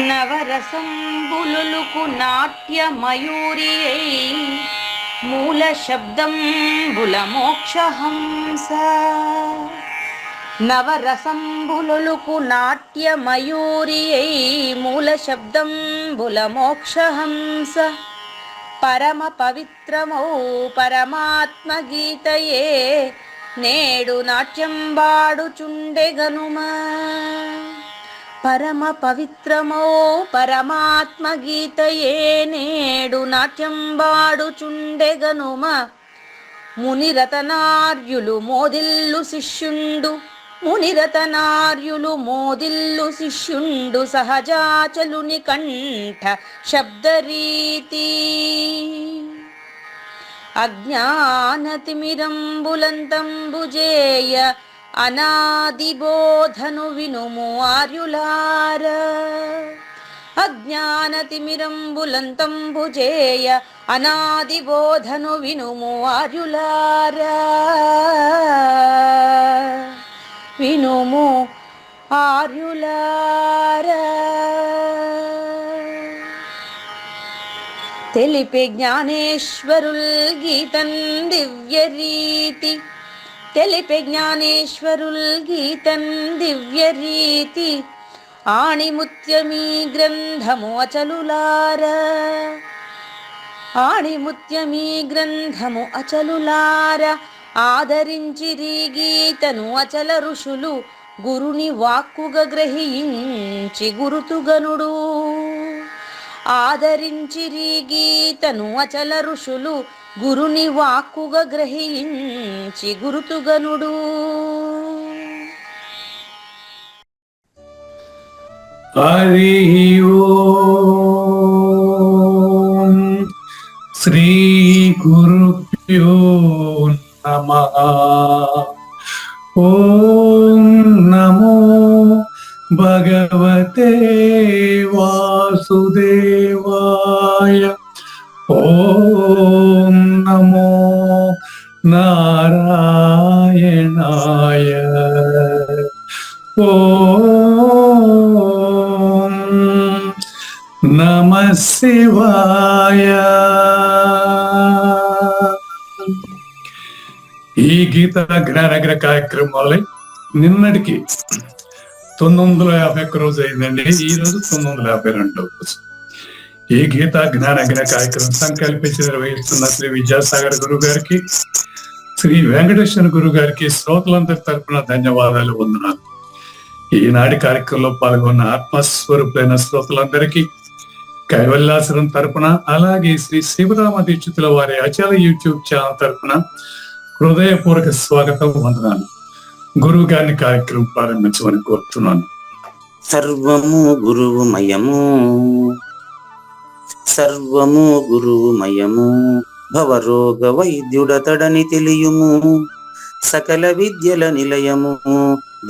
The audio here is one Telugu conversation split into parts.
నవరసంబులుకు నాట్య మయూరియై మూల శబ్దంబుల మోక్షహంస. నవరసంబులుకు నాట్య మయూరియై మూల శబ్దంబుల మోక్షహంస. పరమ పవిత్రమౌ పరమాత్మ గీతయే నేడు నాట్యంబాడుచుండెగనుమా. పరమ పవిత్రమో పరమాత్మ గీతయే నేడు నాట్యంబాడుచుండెగనుమ. మునిరతనార్యులు మోదిల్లు శిష్యుండు, మునిరతనార్యులు మోదిల్లు శిష్యుండు సహజాచలుని కంఠ శబ్దరీతి. అజ్ఞానతిమిరంబులంతంబుజేయ అనాదిబోధను వినుము ఆర్యులార. అజ్ఞానతిమిరంబులంతంబుజేయ అనాదిబోధను వినుము ఆర్యులార. వినుము ఆర్యులార. తెలిపే జ్ఞానేశ్వరుల్ గీతన్ దివ్యరీతి. తెలిపే జ్ఞానేశ్వరుల్ గీతన్ దివ్యరీతి. ఆణిముత్యమీ గ్రంథము అచలులార. ఆణిముత్యమీ గ్రంథము అచలులార. ఆదరించిరి గీతను అచల ఋషులు గురుని వాక్కుగా గ్రహించి గురుతుగనుడు. ఆదరించిరి గీతను అచల ఋషులు గురుని వాక్కుగా గ్రహించి గురుతుగనుడు. హరి ఓం శ్రీ గురుభ్యో నమః. ఓం నమో భగవతే వాసుదేవాయ. ఓం నమో నారాయణాయ. ఓం నమః శివాయ. ఈ గీత జ్ఞానగ్ర కార్యక్రమాలే నిన్నటికి 951 రోజు అయిందండి. ఈ రోజు 952 రోజు. ఈ గీత జ్ఞానగ్ర కార్యక్రమం సంకల్పించి నిర్వహిస్తున్న శ్రీ విద్యాసాగర్ గురువు గారికి, శ్రీ వెంకటేశ్వర గురువు గారికి శ్రోతలందరి తరపున ధన్యవాదాలు, వందనాలు. ఈనాటి కార్యక్రమంలో పాల్గొన్న ఆత్మస్వరూపులైన శ్రోతలందరికీ కైవల్యాశ్రం తరపున, అలాగే శ్రీ శివరామ దీక్షితుల వారి అచల యూట్యూబ్ ఛానల్ తరపున హృదయపూర్వక స్వాగతం, వందనాలు. గురువు గారిని కార్యక్రమం ప్రారంభించమని కోరుతున్నాను. సర్వము గురువుమయము, సర్వము గురువుమయము. భవరోగ వైద్యుడతడని తెలియుము, సకల విద్యల నిలయము.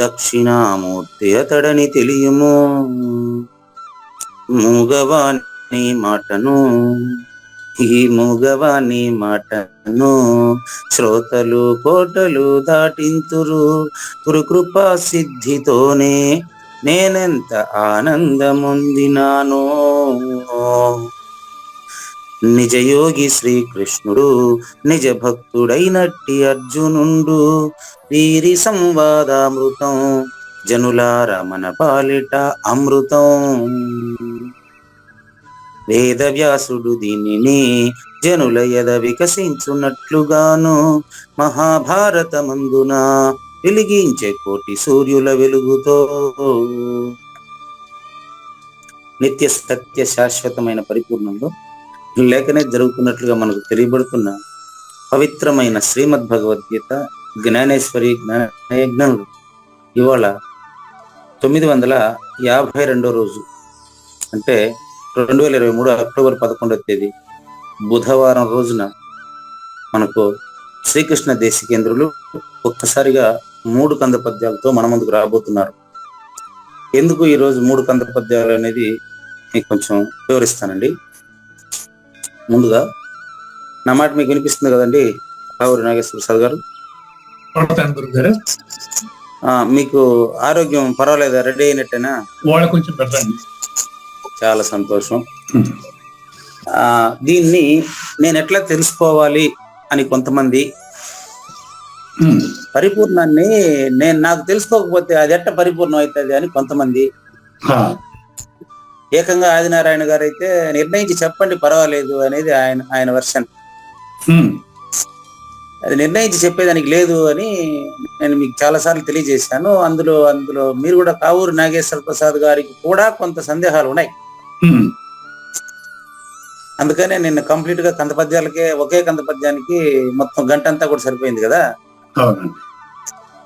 దక్షిణామూర్తి అతడని తెలియుము. మూగవాని మాటను, ఈ మూగవాని మాటను శ్రోతలు కోటలు దాటింతురు. గురుకృపా సిద్ధితోనే నేనెంత ఆనందముందినాను. నిజయోగి శ్రీకృష్ణుడు నిజ భక్తుడైనట్టి అర్జునుండు. వీరి సంవాదామృతం జనులార మన పాలిట అమృతం. వేదవ్యాసుడు దీనిని జనుల ఎద వికసించున్నట్లుగాను మహాభారతమందున వెలిగించే కోటి సూర్యుల వెలుగుతో నిత్య సత్య శాశ్వతమైన పరిపూర్ణంలో లేఖనే జరుగుతున్నట్లుగా మనకు తెలియబడుతున్న పవిత్రమైన శ్రీమద్ భగవద్గీత జ్ఞానేశ్వరి జ్ఞానయజ్ఞంలో ఇవాళ 952 రోజు, అంటే 2023 అక్టోబర్ 11వ తేదీ బుధవారం రోజున మనకు శ్రీకృష్ణ దేశికేంద్రులు ఒక్కసారిగా 3 కంద పద్యాలతో మన ముందుకు రాబోతున్నారు. ఎందుకు ఈరోజు 3 కంద పద్యాలు అనేది మీకు కొంచెం వివరిస్తానండి. ముందుగా నా మాట మీకు వినిపిస్తుంది కదండి రావురి నాగేశ్వర ప్రసాద్ గారు? మీకు ఆరోగ్యం పర్వాలేదా? రెడీ అయినట్టేనా? వాళ్ళ కొంచెం పెట్టండి. చాలా సంతోషం. ఉమ్, దీన్ని నేను ఎట్లా తెలుసుకోవాలి అని కొంతమంది, ఉమ్, పరిపూర్ణాన్ని నాకు తెలుసుకోకపోతే అది ఎట్ట పరిపూర్ణం అవుతుంది అని కొంతమంది, ఆ, ఏకంగా ఆదినారాయణ గారు అయితే నిర్ణయించి చెప్పండి పర్వాలేదు అనేది ఆయన వర్షన్. ఉమ్, అది నిర్ణయించి చెప్పేదానికి లేదు అని నేను మీకు చాలా సార్లు తెలియజేశాను. అందులో మీరు కూడా కావూరు నాగేశ్వర ప్రసాద్ గారికి కూడా కొంత సందేహాలు ఉన్నాయి. ఉమ్, అందుకనే నిన్న కంప్లీట్ గా కందపద్యాలకే, ఒకే కందపద్యానికి మొత్తం గంట అంతా కూడా సరిపోయింది కదా. అవునండి.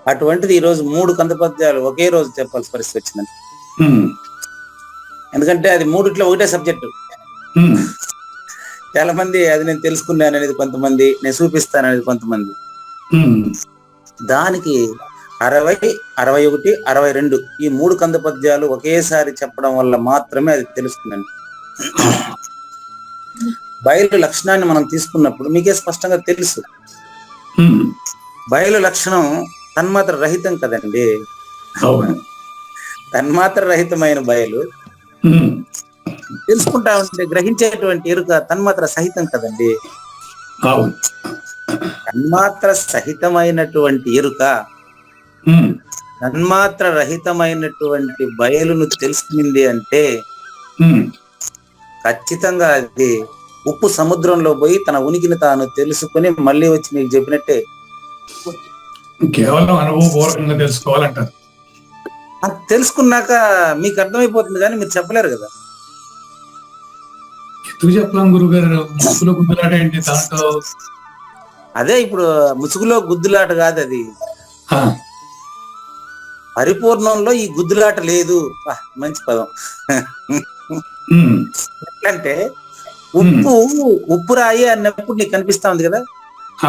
అటువంటిది ఈ రోజు 3 కందపద్యాలు ఒకే రోజు చెప్పాల్సిన పరిస్థితి వచ్చిందండి. ఉమ్, ఎందుకంటే అది 3 ఒకటే సబ్జెక్టు. ఉమ్, చాలా మంది అది నేను తెలుసుకున్నాను అనేది కొంతమంది, నేను చూపిస్తాను అనేది కొంతమంది. ఉమ్, దానికి 60, 61, 62 ఈ 3 కందపద్యాలు ఒకేసారి చెప్పడం వల్ల మాత్రమే అది తెలుస్తుందండి. బయలు లక్షణాన్ని మనం తీసుకున్నప్పుడు మీకే స్పష్టంగా తెలుసు, ఉమ్, బయలు లక్షణం తన్మాత్ర రహితం కదండి. అవును. తన్మాత్ర రహితమైన బయలు ఉమ్, తెలుసుకుంటా ఉంటే గ్రహించేటువంటి ఎరుక తన్మాత్ర సహితం కదండి. అవును. తన్మాత్ర సహితమైనటువంటి ఎరుక ఉమ్, తన్మాత్ర రహితమైనటువంటి బయలును తెలుసుకుంది అంటే ఉమ్, ఖచ్చితంగా అది ఉప్పు సముద్రంలో పోయి తన ఉనికిని తాను తెలుసుకుని మళ్ళీ వచ్చి మీకు చెప్పినట్టే. కేవలం అనుభవపూర్వకంగా తెలుసుకోవాలంటారు. అది తెలుసుకున్నాక మీకు అర్థమైపోతుంది కానీ మీరు చెప్పలేరు కదా. ఎందుకు చెప్పలేం గురుగారు? ముసుగులో గుద్దులాట ఏంటి దాంట్లో? అదే ఇప్పుడు ముసుగులో గుద్దులాట కాదు అది, ఆ, పరిపూర్ణంలో ఈ గుద్దులాట లేదు. మంచి పదం. ఉమ్, ఎట్లంటే ఉప్పు రాయి అన్నప్పుడు నీకు కనిపిస్తా ఉంది కదా. ఆ,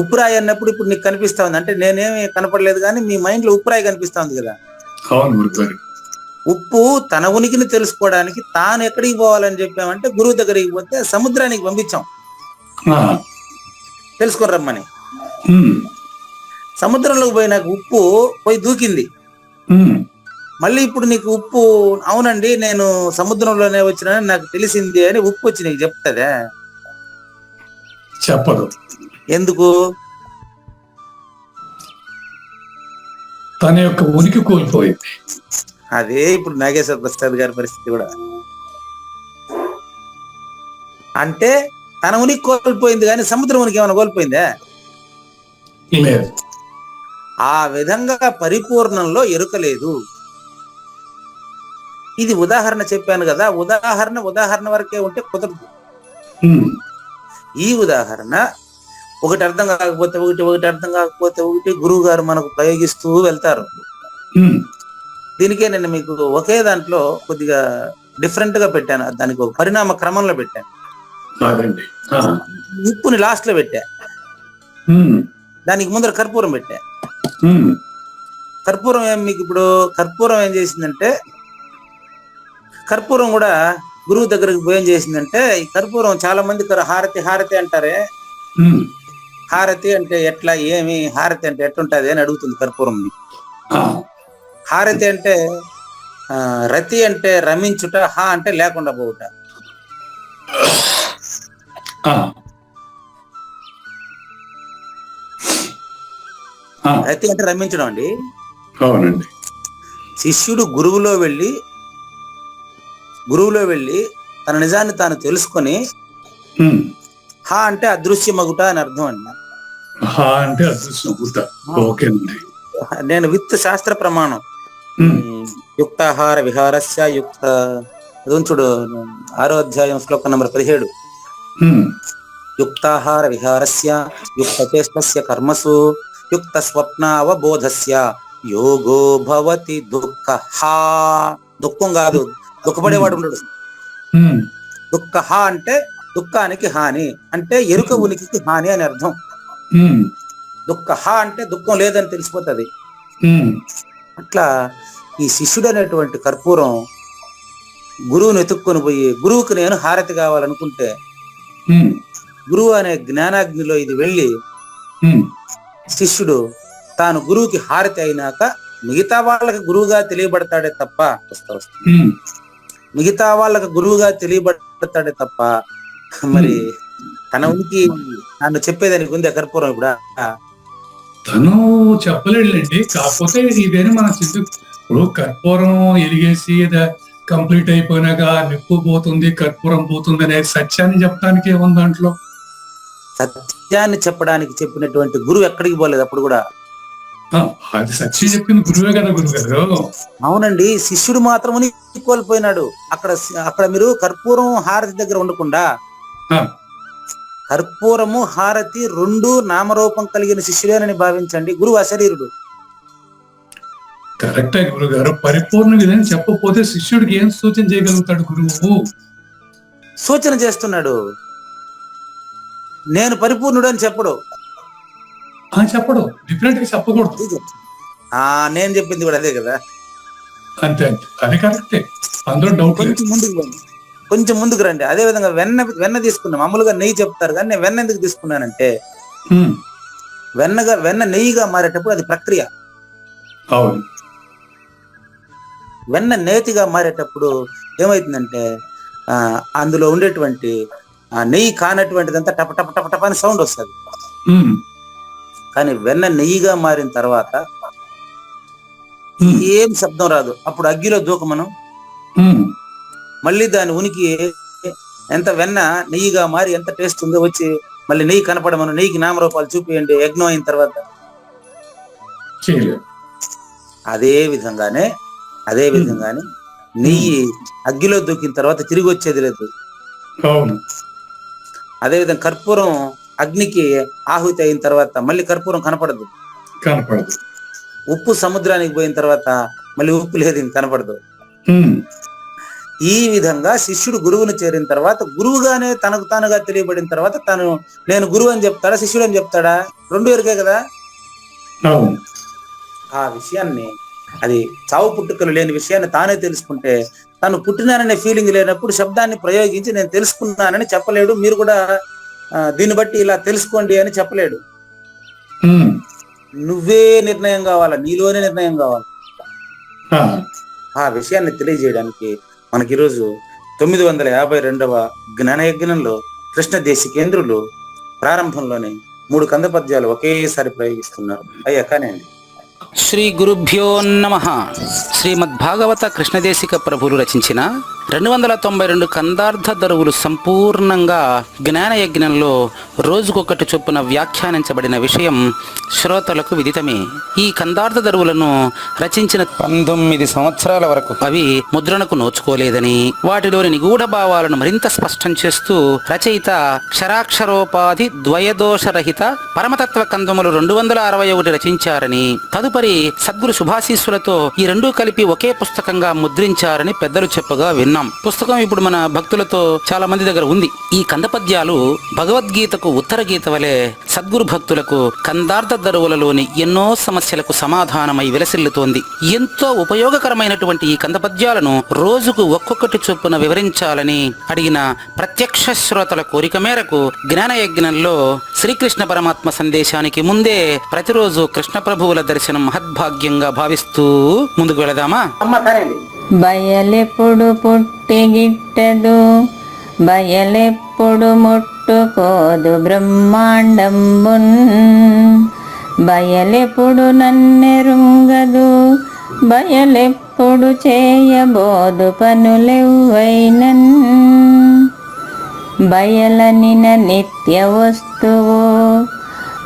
ఉప్పు రాయి అన్నప్పుడు ఇప్పుడు నీకు కనిపిస్తా ఉంది అంటే నేనేమి కనపడలేదు కానీ మీ మైండ్ లో ఉప్పు రాయి కనిపిస్తా ఉంది కదా. అవును గురుగారు. ఉప్పు తన ఉనికిని తెలుసుకోవడానికి తాను ఎక్కడికి పోవాలని చెప్పామంటే గురువు దగ్గరికి పోతే సముద్రానికి పంపించాం ఆ, తెలుసుకొని రమ్మని. ఉమ్, సముద్రంలోకి పోయినాక ఉప్పు పోయి దూకింది. ఉమ్, మళ్ళీ ఇప్పుడు నీకు ఉప్పు అవునండి నేను సముద్రంలోనే వచ్చినానని నాకు తెలిసింది అని ఉప్పు వచ్చి నీకు చెప్తుందా? చెప్పదు. ఎందుకు? తన యొక్క ఉనికి కోల్పోయింది. అదే ఇప్పుడు నాగేశ్వర ప్రసాద్ గారి పరిస్థితి కూడా. అంటే తన ఉనికి కోల్పోయింది కానీ సముద్రం ఉనికి ఏమైనా కోల్పోయిందా? లేదు. ఆ విధంగా పరిపూర్ణంలో ఎరుక లేదు. ఇది ఉదాహరణ చెప్పాను కదా, ఉదాహరణ వరకే ఉంటే కుదరదు. ఉమ్, ఈ ఉదాహరణ ఒకటి అర్థం కాకపోతే ఒకటి గురువు గారు మనకు ప్రయోగిస్తూ వెళ్తారు. ఉమ్, దీనికే నేను మీకు ఒకే దాంట్లో కొద్దిగా డిఫరెంట్ గా పెట్టాను, దానికి ఒక పరిణామ క్రమంలో పెట్టాను. అదండి. ఆ, ఉప్పుని లాస్ట్ లో పెట్టా, ఉమ్, దానికి ముందర కర్పూరం పెట్టా. ఉమ్, కర్పూరం మీకు ఇప్పుడు కర్పూరం ఏం చేసిందంటే, కర్పూరం కూడా గురువు దగ్గరికి పోయి ఏం చేసిందంటే, ఈ కర్పూరం చాలా మంది హారతి అంటారే, ఉమ్, హారతి అంటే ఎట్లా, ఏమి హారతి అంటే ఎట్లుంటది అని అడుగుతుంది కర్పూరం. ఆ, హారతి అంటే రతి అంటే రమించుట, హా అంటే లేకుండా పోవుట. ఆ, ఆ, రతి అంటే రమించడం అండి. అవునండి. శిష్యుడు గురువులో వెళ్ళి తన నిజాన్ని తాను తెలుసుకొని, ఉమ్, హా అంటే అదృశ్యమగుట అని అర్థం అండి. హా అంటే అదృష్టం గుట్ట. ఓకేనండి. నేను విత్ శాస్త్ర ప్రమాణం, యుక్తాహార విహారస్య యుక్త చూడు 6వ అధ్యాయం శ్లోకం నంబర్ 17. ఉమ్, యుక్తాహార విహారస్య యుక్త చేష్టస్య కర్మసు యుక్త స్వప్నావబోధస్య యోగో భవతి దుఃఖః. దుఃఖం కాదు, దుఃఖపడేవాడు ఉండడు. ఉమ్, దుఃఖః అంటే దుఃఖానికి హాని, అంటే ఎరుక ఉనికికి హాని అని అర్థం. ఉమ్, దుఃఖః అంటే దుఃఖం లేదని తెలిసిపోతుంది. ఉమ్, అట్లా ఈ శిష్యుడు అనేటువంటి కర్పూరం గురువుని ఎత్తుక్కొని పోయి, గురువుకి నేను హారతి కావాలనుకుంటే ఉమ్, గురువు అనే జ్ఞానాగ్నిలో ఇది వెళ్ళి ఉమ్, శిష్యుడు తాను గురువుకి హారతి అయినాక మిగతా వాళ్ళకి గురువుగా తెలియబడతాడే తప్ప ఉమ్, మిగతా వాళ్ళకి గురువుగా తెలియబడతాడే తప్ప మరి తన ఉనికి నన్ను చెప్పేదానికి ఉంది కర్పూరం ఇప్పుడు. తను చెప్పలేడులేండి. కాకపోతే ఇదేనా మన ఇప్పుడు కర్పూరం ఎలిగేసి కంప్లీట్ అయిపోయినాక నిప్పు పోతుంది, కర్పూరం పోతుంది అనే సత్యాన్ని చెప్పడానికి ఏముంది దాంట్లో? సత్యాన్ని చెప్పడానికి చెప్పినటువంటి గురువు ఎక్కడికి పోలేదు అప్పుడు కూడా. అది సత్యం చెప్పింది గురువే కదా గురుగారు. అవునండి, శిష్యుడు మాత్రం కోల్పోయినాడు. అక్కడ అక్కడ మీరు కర్పూరం హారతి దగ్గర ఉండకుండా కర్పూరము హారతి రెండు నామరూపం కలిగిన శిష్యుడేనని భావించండి. గురువు అశరీరుడు. కరెక్టే గురుగారు. పరిపూర్ణ విధానం చెప్పకపోతే శిష్యుడికి ఏం సూచన చేయగలుగుతాడు గురువు? సూచన చేస్తున్నాడు. నేను పరిపూర్ణుడు అని చెప్పడు. చెప్పడు, డిఫరెంట్ గా చెప్పకూడదు. నేను చెప్పింది కూడా అదే కదా. అంతే అంతే, అది కరెక్టే, అందులో డౌట్. కొంచెం ముందుకు రండి. అదే విధంగా వెన్న తీసుకున్నా. మామూలుగా నెయ్యి చెప్తారు కానీ నేను వెన్న ఎందుకు తీసుకున్నానంటే వెన్న నెయ్యిగా మారేటప్పుడు అది ప్రక్రియ. అవును. వెన్న నేతిగా మారేటప్పుడు ఏమైతుందంటే అందులో ఉండేటువంటి నెయ్యి కానటువంటిదంతా టప టప టప టప అని సౌండ్ వస్తుంది. కానీ వెన్న నెయ్యిగా మారిన తర్వాత ఏం శబ్దం రాదు. అప్పుడు అగ్గిలో దూకమనం మళ్ళీ దాని ఉనికి ఎంత వెన్న నెయ్యిగా మారి ఎంత టేస్ట్ ఉందో వచ్చి మళ్ళీ నెయ్యి కనపడమను, నెయ్యికి నామరూపాలు చూపియండి యజ్ఞం అయిన తర్వాత. అదే విధంగానే నెయ్యి అగ్గిలో దూకిన తర్వాత తిరిగి వచ్చేది లేదు. అదేవిధంగా కర్పూరం అగ్నికి ఆహుతి అయిన తర్వాత మళ్ళీ కర్పూరం కనపడదు. ఉప్పు సముద్రానికి పోయిన తర్వాత మళ్ళీ ఉప్పు లేదు, ఇంక కనపడదు. ఈ విధంగా శిష్యుడు గురువుని చేరిన తర్వాత గురువుగానే తనకు తానుగా తెలియబడిన తర్వాత తను నేను గురువు అని చెప్తాడా శిష్యుడు అని చెప్తాడా? రెండు వేరుకే కదా. ఆ విషయాన్ని, అది చావు పుట్టుకలు లేని విషయాన్ని తానే తెలుసుకుంటే తను పుట్టినాననే ఫీలింగ్ లేనప్పుడు శబ్దాన్ని ప్రయోగించి నేను తెలుసుకున్నానని చెప్పలేడు. మీరు కూడా దీన్ని బట్టి ఇలా తెలుసుకోండి అని చెప్పలేడు. నువ్వే నిర్ణయం కావాలా, నీలోనే నిర్ణయం కావాలి. ఆ విషయాన్ని తెలియజేయడానికి మనకి ఈరోజు 952వ జ్ఞానయజ్ఞంలో కృష్ణ దేశికేంద్రులు ప్రారంభంలోనే 3 కంద పద్యాలు ఒకేసారి ప్రయోగిస్తున్నారు. అయ్యా కానీ అండి. శ్రీ గురుభ్యో నమః. శ్రీమద్భాగవత కృష్ణదేశిక ప్రభువులు రచించిన 292 కందార్థ దరువులు సంపూర్ణంగా జ్ఞానయజ్ఞంలో రోజుకొకటి చొప్పున వ్యాఖ్యానించబడిన విషయం శ్రోతలకు విదితమే. ఈ కందార్థ దరువులను రచించిన 19 సంవత్సరాల వరకు అవి ముద్రణకు నోచుకోలేదని, వాటిలోని నిగూఢ భావాలను మరింత స్పష్టం చేస్తూ రచయిత క్షరాక్షరోపాధి ద్వయదోషరహిత పరమతత్వ కందములు 261 రచించారని, తదుపరి సద్గురు శుభాశీస్సులతో ఈ రెండూ కలిపి ఒకే పుస్తకంగా ముద్రించారని పెద్దలు చెప్పగా విన్నాం. పుస్తకం ఇప్పుడు మన భక్తులతో చాలా మంది దగ్గర ఉంది. ఈ కందపద్యాలు భగవద్గీతకు ఉత్తర గీత వలె సద్గురు భక్తులకు కందార్థ దరువులలోని ఎన్నో సమస్యలకు సమాధానమై విలసిల్లుతోంది. ఎంతో ఉపయోగకరమైనటువంటి ఈ కందపద్యాలను రోజుకు ఒక్కొక్కటి చొప్పున వివరించాలని అడిగిన ప్రత్యక్ష శ్రోతల కోరిక మేరకు జ్ఞానయజ్ఞంలో శ్రీకృష్ణ పరమాత్మ సందేశానికి ముందే ప్రతిరోజు కృష్ణ ప్రభువుల దర్శనం మహద్భాగ్యంగా భావిస్తూ ముందుకు వెళదామా? బయలెప్పుడు పుట్టిగిట్టదు, బయలెప్పుడు ముట్టుకోదు బ్రహ్మాండంబున్, బయలెప్పుడు నన్నెరుంగదు, బయలెప్పుడు చేయబోదు పనులెవ్వైనన్, బయలనిన నిత్య వస్తువు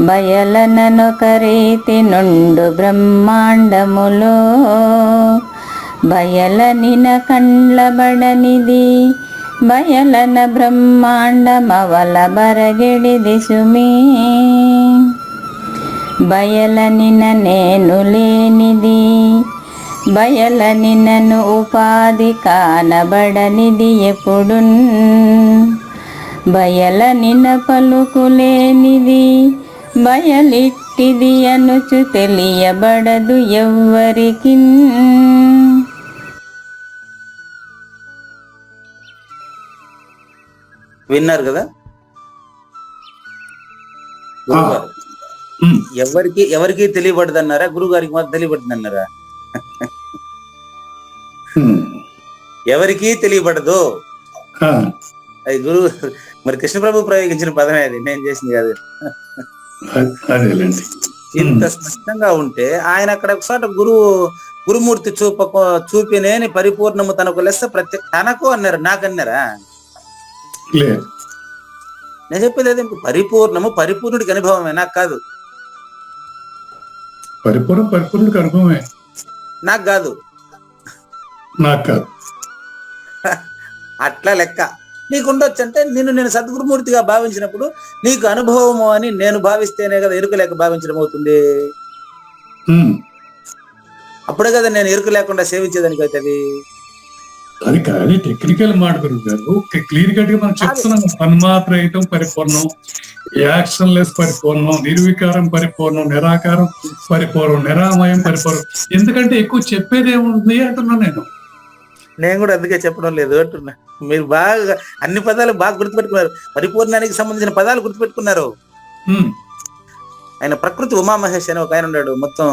బయలననొక రీతి నుండు బ్రహ్మాండములో, బయలనిన కండ్లబడనిది బయలన బ్రహ్మాండమవల బరగిడిది సుమీ, బయలనిన నేను లేనిది బయలనినను ఉపాధి కానబడనిది ఎప్పుడున్, బయలనిన పలుకులేనిది బయలిట్టిది అనుచు తెలియబడదు ఎవ్వరికి. విన్నారు కదా? ఎవరికి తెలియబడదన్నారా? గురువు గారికి మాత్రం తెలియబడుతుంది అన్నారా? ఎవరికీ తెలియబడదు. ఆ, అది గురువు మరి కృష్ణ ప్రభు ప్రయోగించిన పదమే, అది నేను చేసింది కాదు. అదేలేండి. ఇంత స్పష్టంగా ఉంటే ఆయన అక్కడ ఒకసారి గురుమూర్తి చూపినేని పరిపూర్ణము తనకు లెస్స తనకు అన్నారు, నాకన్నారా? లేదు. నేను చెప్పేది అదే, పరిపూర్ణుడికి అనుభవమే, నాకు కాదు. పరిపూర్ణుడికి అనుభవమే, నాకు కాదు. నాకు కాదు. అట్లా లెక్క నీకు ఉండొచ్చు. అంటే నేను సద్గురుమూర్తిగా భావించినప్పుడు నీకు అనుభవము అని నేను భావిస్తేనే కదా ఎరుక లేక భావించడం అవుతుంది. అప్పుడే కదా నేను ఎరుక లేకుండా సేవించేదానికి అవుతుంది. అది కానీ టెక్నికల్ మాట గురువు గారు, క్లియర్ కట్ గా మనం చెప్తున్నాం. తన్మాత్రహితం పరిపూర్ణం, యాక్షన్ లెస్ పరిపూర్ణం, నిర్వికారం పరిపూర్ణం, నిరాకారం పరిపూర్ణం, నిరామయం పరిపూర్ణం. ఎందుకంటే ఎక్కువ చెప్పేది ఏముంది అంటున్నా నేను కూడా అందుకే చెప్పడం లేదు అంటున్నా. మీరు బాగా అన్ని పదాలు బాగా గుర్తుపెట్టుకున్నారు, పరిపూర్ణానికి సంబంధించిన పదాలు గుర్తుపెట్టుకున్నారు. ఆయన ప్రకృతి ఉమామహేష్ అని ఒక ఆయన ఉన్నాడు, మొత్తం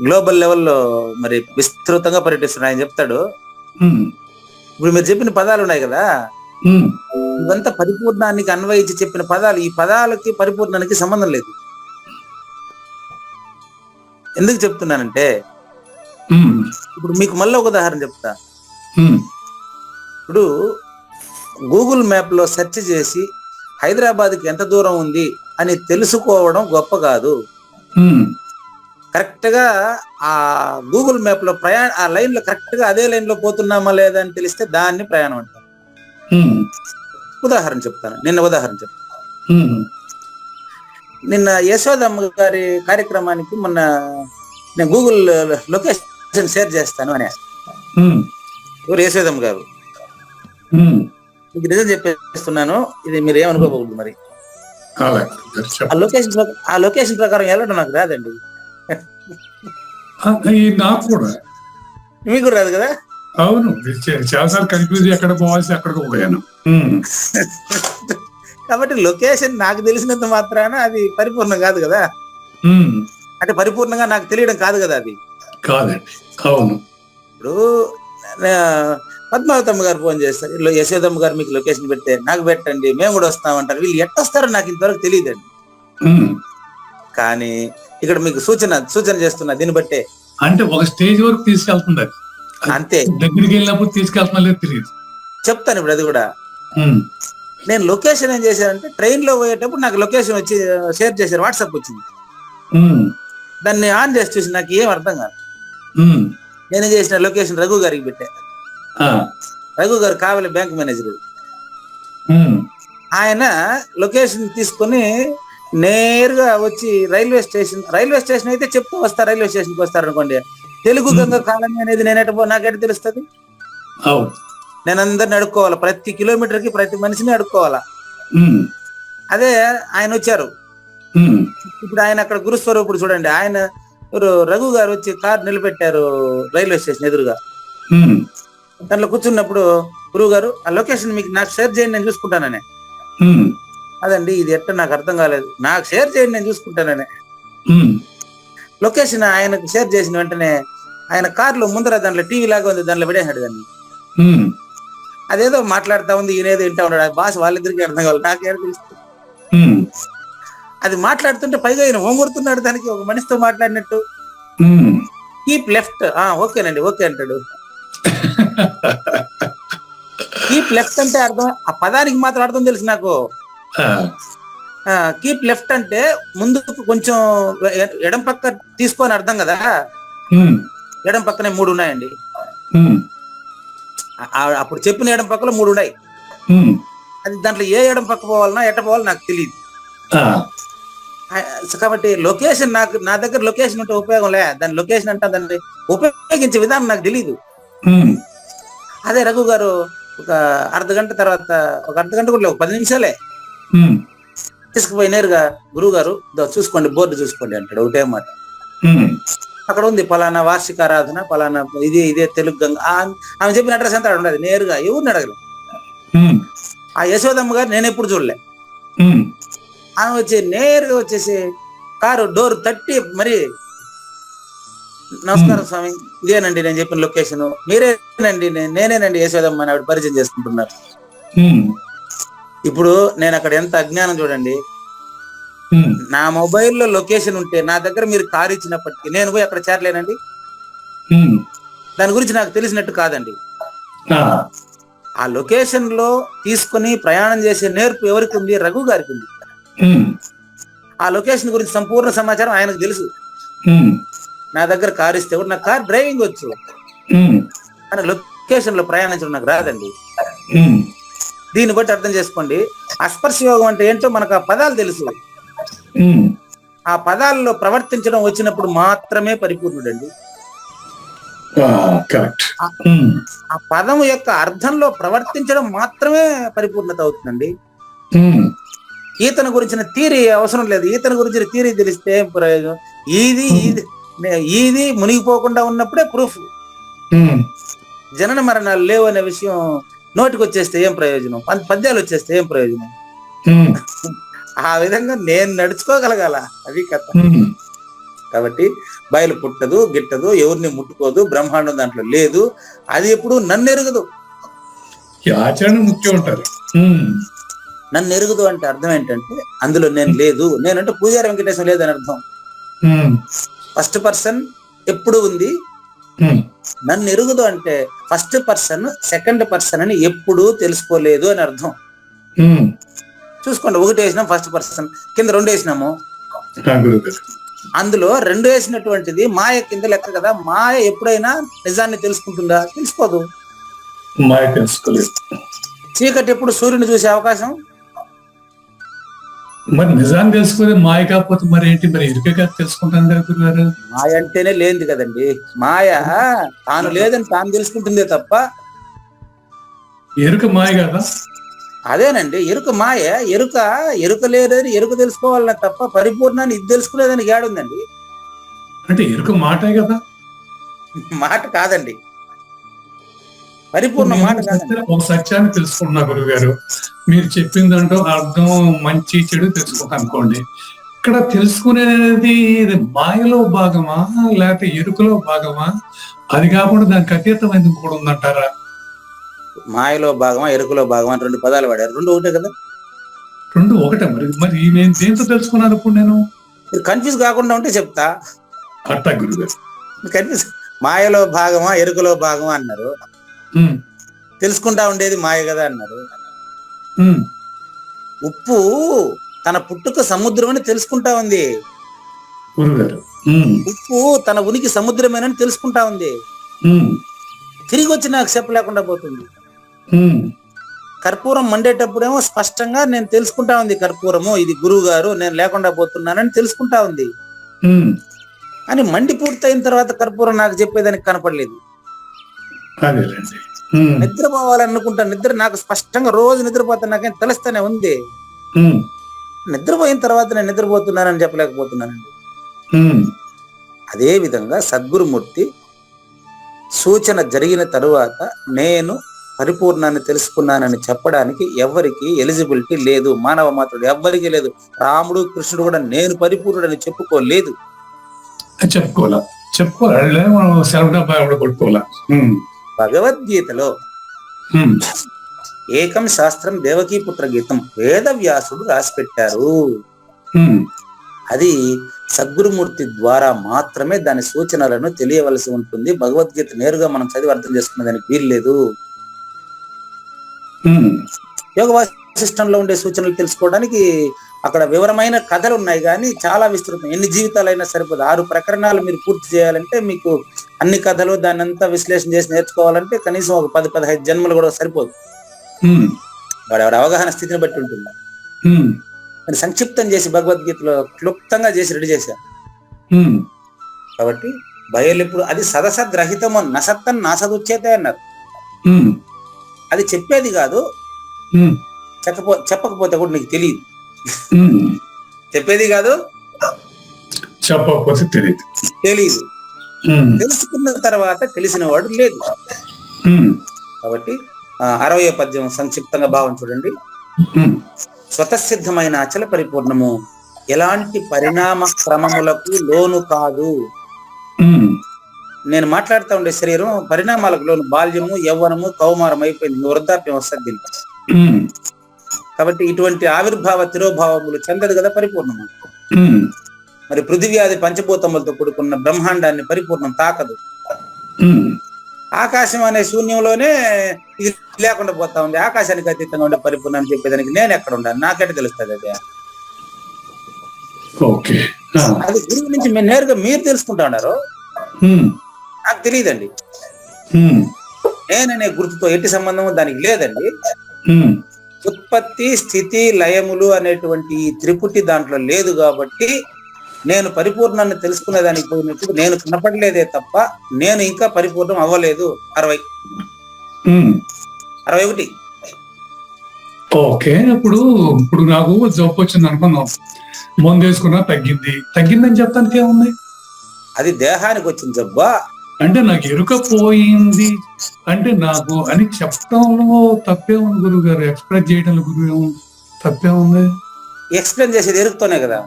గ్లోబల్ లెవెల్లో మరి విస్తృతంగా పర్యటిస్తున్నాడు. ఆయన చెప్తాడు, ఇప్పుడు మీరు చెప్పిన పదాలు ఉన్నాయి కదా, ఇవంతా పరిపూర్ణానికి అన్వయించి చెప్పిన పదాలు. ఈ పదాలకి పరిపూర్ణానికి సంబంధం లేదు. ఎందుకు చెప్తున్నానంటే, ఇప్పుడు మీకు మళ్ళీ ఒక ఉదాహరణ చెప్తా. ఇప్పుడు గూగుల్ మ్యాప్ లో సెర్చ్ చేసి హైదరాబాద్కి ఎంత దూరం ఉంది అని తెలుసుకోవడం గొప్ప కాదు. కరెక్ట్ గా ఆ గూగుల్ మ్యాప్ లో ఆ లైన్ లో కరెక్ట్ గా అదే లైన్ లో పోతున్నామా లేదా అని తెలిస్తే దాన్ని ప్రయాణం అంటారు. ఉదాహరణ చెప్తాను. నిన్న యశోదమ్మ గారి కార్యక్రమానికి మొన్న నేను గూగుల్ లొకేషన్ షేర్ చేస్తాను అని. ఎవరు? యశోదమ్మ గారు. మీకు నిజం చెప్పేస్తున్నాను, ఇది మీరు ఏమనుకోకూడదు. మరి ఆ లొకేషన్ ప్రకారం వెళ్ళడం నాకు రాదండి. నాకు కూడా, మీకు రాదు కదా? అవును, చాలాసార్లు కన్ఫ్యూజ్, ఎక్కడ పోవాల్సి అక్కడికి పోయాను. కాబట్టి లొకేషన్ నాకు తెలిసినంత మాత్రాన అది పరిపూర్ణం కాదు కదా. అంటే పరిపూర్ణంగా నాకు తెలియడం కాదు కదా, అది కాదండి. అవును. ఇప్పుడు పద్మావతమ్మ గారు ఫోన్ చేస్తారు, యశోదమ్మ గారు మీకు లొకేషన్ పెడితే నాకు పెట్టండి, మేము కూడా వస్తామంటారు. వీళ్ళు ఎట్టొస్తారో నాకు ఇంతవరకు తెలియదండి. కానీ ఇక్కడ మీకు సూచన చేస్తున్నా, దీన్ని బట్టే. అంటే ఒక స్టేజ్ వరకు తీసుకెళ్తుంది, అంతే. దగ్గరికి వెళ్ళినప్పుడు తీసుకెళ్తున్నా లేదు తెలియదు. చెప్తాను ఇప్పుడు అది కూడా. నేను లొకేషన్ ఏం చేశానంటే, ట్రైన్ లో పోయేటప్పుడు నాకు లొకేషన్ వచ్చి షేర్ చేశారు, వాట్సాప్ వచ్చింది. దాన్ని ఆన్ చేసి చూసి నాకు ఏం అర్థం కాదు. నేను చేసిన లొకేషన్ రఘు గారికి పెట్టా. రఘు గారు కావలి బ్యాంక్ మేనేజర్. ఆయన లొకేషన్ తీసుకొని నేరుగా వచ్చి రైల్వే స్టేషన్ అయితే చెప్తూ వస్తారు, రైల్వే స్టేషన్కి వస్తారు అనుకోండి. తెలుగు గంగ కాలనీ అనేది నాకెట తెలుస్తుంది? నేను అందరిని అడుక్కోవాలా, ప్రతి కిలోమీటర్ కి ప్రతి మనిషిని అడుక్కోవాలా. అదే ఆయన వచ్చారు. ఇప్పుడు ఆయన అక్కడ గురుస్వరూపుడు చూడండి. ఆయన రఘు గారు వచ్చి కారు నిలబెట్టారు రైల్వే స్టేషన్ ఎదురుగా. దాంట్లో కూర్చున్నప్పుడు, గురువు గారు ఆ లొకేషన్ మీకు నాకు షేర్ చేయండి, నేను చూసుకుంటాననే. అదండి, ఇది ఎట్ట నాకు అర్థం కాలేదు, నాకు షేర్ చేయండి, నేను చూసుకుంటాననే. లొకేషన్ ఆయనకు షేర్ చేసిన వెంటనే ఆయన కార్లో ముందర దాంట్లో టీవీ లాగా ఉంది, దాంట్లో పెడేసాడు దాన్ని. అదేదో మాట్లాడుతా ఉంది, ఈయనేదో వింటా ఉన్నాడు. బాస్ వాళ్ళిద్దరికి అర్థం కావాలి, నాకేం తెలుస్తుంది. అది మాట్లాడుతుంటే పైగా ఆయన ఓంగుడుతున్నాడు, దానికి ఒక మనిషితో మాట్లాడినట్టు. కీప్ లెఫ్ట్, ఓకేనండి, ఓకే అంటాడు. కీప్ లెఫ్ట్ అంటే అర్థం, ఆ పదానికి మాత్రం అర్థం తెలుసు నాకు. కీప్ లెఫ్ట్ అంటే ముందుకు కొంచెం ఎడం పక్క తీసుకొని అర్థం కదా. ఎడం పక్కనే 3 ఉన్నాయండి. అప్పుడు చెప్పిన ఎడం పక్కలో 3 ఉన్నాయి. అది దాంట్లో ఏ ఎడం పక్క పోవాలన్నా ఎట్ట పోవాలో నాకు తెలియదు. కాబట్టి లొకేషన్ నా దగ్గర లొకేషన్ ఉంటే ఉపయోగం లే. దాని లొకేషన్ అంటే దాన్ని ఉపయోగించే విధానం నాకు తెలీదు. అదే రఘు గారు ఒక అర్ధగంట తర్వాత, ఒక అర్ధగంట కూడా లేవు, 10 నిమిషాలే తీసుకుపోయి నేరుగా, గురువు గారు చూసుకోండి, బోర్డు చూసుకోండి అంటాడు. ఒకటే మాట. అక్కడ ఉంది పలానా వార్షిక ఆరాధన, పలానా ఇదే తెలుగు గంగ. ఆమె చెప్పిన అడ్రస్ అంతా ఉండదు. నేరుగా ఎవరిని అడగలేదు. ఆ యశోదమ్మ గారు నేను ఎప్పుడు చూడలే. ఆమె వచ్చి నేరుగా వచ్చేసి కారు డోర్ తట్టి మరి నమస్కారం స్వామి, ఇదేనండి నేను చెప్పిన లొకేషన్, మీరేనండి నేనేనండి యశోదమ్మ అని ఆవిడ పరిచయం చేసుకుంటున్నారు. ఇప్పుడు నేను అక్కడ ఎంత అజ్ఞానం చూడండి. నా మొబైల్లో లొకేషన్ ఉంటే నా దగ్గర మీరు కారు ఇచ్చినప్పటికీ నేను పోయి అక్కడ చేరలేనండి. దాని గురించి నాకు తెలిసినట్టు కాదండి. ఆ లొకేషన్ లో తీసుకుని ప్రయాణం చేసే నేర్పు ఎవరికి ఉంది? రఘు గారికి ఉంది. ఆ లొకేషన్ గురించి సంపూర్ణ సమాచారం ఆయనకు తెలుసు. నా దగ్గర కారు ఇస్తే కూడా నాకు కార్ డ్రైవింగ్ వచ్చు, కానీ లొకేషన్ లో ప్రయాణించడం నాకు రాదండి. దీన్ని బట్టి అర్థం చేసుకోండి, అస్పర్శ యోగం అంటే ఏంటో మనకు ఆ పదాలు తెలుసు. ఆ పదాల్లో ప్రవర్తించడం వచ్చినప్పుడు మాత్రమే పరిపూర్ణుడండి. ఆ పదం యొక్క అర్థంలో ప్రవర్తించడం మాత్రమే పరిపూర్ణత అవుతుందండి. ఈతను గురించిన థియరీ అవసరం లేదు. ఈతను గురించిన థియరీ తెలిస్తే ప్రయోజనం. ఈది మునిగిపోకుండా ఉన్నప్పుడే ప్రూఫ్. జనన మరణాలు లేవు అనే విషయం నోటికి వచ్చేస్తే ఏం ప్రయోజనం? పద్యాలు వచ్చేస్తే ఏం ప్రయోజనం? ఆ విధంగా నేను నడుచుకోగలగాల, అది కథ. కాబట్టి బయలు పుట్టదు, గిట్టదు, ఎవరిని ముట్టుకోదు, బ్రహ్మాండం దాంట్లో లేదు. అది ఎప్పుడు నన్ను ఎరగదు. ఆచరణ ముఖ్యం ఉంటారు. నన్ను ఎరుగుదు అంటే అర్థం ఏంటంటే అందులో నేను లేదు. నేనంటే పూజారి వెంకటేశ్వర లేదని అర్థం. ఫస్ట్ పర్సన్ ఎప్పుడు ఉంది. నన్ను ఎరుగుదు అంటే ఫస్ట్ పర్సన్ సెకండ్ పర్సన్ అని ఎప్పుడూ తెలుసుకోలేదు అని అర్థం. చూసుకోండి, 1 వేసినాం ఫస్ట్ పర్సన్, కింద 2 వేసినాము. అందులో 2 వేసినటువంటిది మాయ కింద లెక్క కదా. మాయ ఎప్పుడైనా నిజాన్ని తెలుసుకుంటుందా? తెలుసుకోదు. మాయ తెలుసుకోలేదు. చీకటి ఎప్పుడు సూర్యుని చూసే అవకాశం? మరి నిజాన్ని తెలుసుకునే మాయ కాకపోతే మరి ఏంటి? మరి ఇరుకగా తెలుసుకుంటాను కదా గురుగారు. మాయ అంటేనే లేనిది కదండి. మాయ తాను లేదని తాను తెలుసుకుంటుందే తప్ప ఎరుక మాయ కదా. అదేనండి ఎరుక మాయ. ఎరుక లేదని ఎరుక తెలుసుకోవాలన్నా తప్ప పరిపూర్ణాన్ని ఇది తెలుసుకోలేదని గాడుందండి. అంటే ఎరుక మాటే కదా. మాట కాదండి, పరిపూర్ణ మాట కాదండి. ఒక సత్యాన్ని తెలుసుకున్నా గురుగారు, మీరు చెప్పిన దాంట్లో అర్థం మంచి చెడు తెలుసుకుంటా అనుకోండి. ఇక్కడ తెలుసుకునేది మాయలో భాగమా లేకపోతే ఎరుకలో భాగమా? అది కాకుండా దానికి అతీతమైనది కూడా ఉందంటారా? మాయలో భాగమా ఎరుకలో భాగమా అని 2 పదాలు వాడారు. 2 ఒకటే కదా. 2 ఒకటే. మరి నేను దేంతో తెలుసుకున్నాను ఇప్పుడు? నేను కన్ఫ్యూజ్ కాకుండా ఉంటే చెప్తా. అట్టా గురుగారు. కన్ఫ్యూజ్, మాయలో భాగమా ఎరుకలో భాగమా అన్నారు. తెలుసుకుంటా ఉండేది మాయ కదా అన్నారు. ఉప్పు తన పుట్టుక సముద్రం అని తెలుసుకుంటా ఉంది. ఉప్పు తన ఉనికి సముద్రమేనని తెలుసుకుంటా ఉంది. తిరిగి వచ్చి నాకు చెప్పలేకుండా పోతుంది. కర్పూరం మండేటప్పుడేమో స్పష్టంగా నేను తెలుసుకుంటా ఉంది, కర్పూరము ఇది గురువు గారు, నేను లేకుండా పోతున్నానని తెలుసుకుంటా ఉంది. అని మండి పూర్తయిన తర్వాత కర్పూరం నాకు చెప్పేదానికి కనపడలేదు. నిద్రపోవాలనుకుంటా, నిద్ర నాకు స్పష్టంగా రోజు నిద్రపోతా నాకేం తెలుస్తూనే ఉంది. నిద్రపోయిన తర్వాత నేను నిద్రపోతున్నానని చెప్పలేకపోతున్నానండి. అదే విధంగా సద్గురుమూర్తి సూచన జరిగిన తరువాత నేను పరిపూర్ణాన్ని తెలుసుకున్నానని చెప్పడానికి ఎవరికి ఎలిజిబిలిటీ లేదు. మానవ మాత్రుడు ఎవ్వరికి లేదు. రాముడు కృష్ణుడు కూడా నేను పరిపూర్ణుడని చెప్పుకోలేదు. భగవద్గీతలో ఏకం శాస్త్రం దేవకీపుత్ర గీతం వేదవ్యాసుడు రాసి పెట్టారు. అది సద్గురుమూర్తి ద్వారా మాత్రమే దాని సూచనలను తెలియవలసి ఉంటుంది. భగవద్గీత నేరుగా మనం చదివి అర్థం చేసుకునే దానికి వీల్లేదు. యోగ వాసిష్టంలో ఉండే సూచనలు తెలుసుకోవడానికి అక్కడ వివరమైన కథలు ఉన్నాయి, కానీ చాలా విస్తృతం. ఎన్ని జీవితాలైనా సరిపోదు. 6 ప్రకరణాలు మీరు పూర్తి చేయాలంటే మీకు అన్ని కథలు దాన్ని అంతా విశ్లేషణ చేసి నేర్చుకోవాలంటే కనీసం ఒక 10-15 జన్మలు కూడా సరిపోదు. వాడి అవగాహన స్థితిని బట్టి ఉంటుంది. అని సంక్షిప్తం చేసి భగవద్గీతలో క్లుప్తంగా చేసి రెడీ చేశారు. కాబట్టి బయలు ఇప్పుడు అది సదసద్రహితము నసత్తన్ నాసదుచ్చేతే అన్నారు. అది చెప్పేది కాదు, చెప్పకపోతే కూడా నీకు తెలియదు. చెప్పేది కాదు, చెప్పకపోతే తెలియదు. తెలుసుకున్న తర్వాత తెలిసిన వాడు లేదు. కాబట్టి 60వ పద్యం సంక్షిప్తంగా భావం చూడండి. స్వతసిద్ధమైన అచల పరిపూర్ణము ఎలాంటి పరిణామ క్రమములకు లోను కాదు. నేను మాట్లాడుతూ ఉండే శరీరం పరిణామాలకు లోను బాల్యము, యవ్వనము, కౌమారం అయిపోయింది, వృద్ధాప్యం వస్తుంది దీనికి. ఉమ్, కాబట్టి ఇటువంటి ఆవిర్భావ తిరోభావములు చెందదు కదా పరిపూర్ణము. ఉమ్, మరి పృథివీ ఆది పంచభూతములతో కూడుకున్న బ్రహ్మాండాన్ని పరిపూర్ణం తాకదు. ఉమ్. ఆకాశం అనే శూన్యంలోనే ఇది లేకుండా పోతా ఉంది. ఆకాశానికి అతీతంగా ఉండే పరిపూర్ణం చెప్పేదానికి నేను ఎక్కడ ఉండాలి? నాకెట తెలుస్తుంది అది? ఓకే. ఆ, అది గురువు నుంచి నేరుగా మీరు తెలుసుకుంటా ఉన్నారు, ఉమ్, నాకు తెలియదండి. ఉమ్, నేననే గుర్తుతో ఎట్టి సంబంధం దానికి లేదండి. ఉమ్, ఉత్పత్తి, స్థితి, లయములు అనేటువంటి ఈ త్రిపుటి దాంట్లో లేదు కాబట్టి నేను పరిపూర్ణాన్ని తెలుసుకునేదానికి పోయినప్పుడు నేను కనపడలేదే తప్ప నేను ఇంకా పరిపూర్ణం అవ్వలేదు. 60, ఉమ్. 61. ఓకే. ఇప్పుడు నాకు జబ్బు వచ్చింది అనుకుందాం, మందు వేసుకున్నా తగ్గిందని చెప్తానికి ఏముంది? అది దేహానికి వచ్చిన జబ్బా? అంటే నాకు ఎరుక పోయింది అంటే నాకు అని చెప్పడంలో తప్పే ఉంది గురువు గారు, ఎక్స్ప్రెస్ చేయడంలో గురువు తప్పే ఉంది. ఎక్స్ప్లెయిన్ చేసేది ఎరుకుతోనే కదా.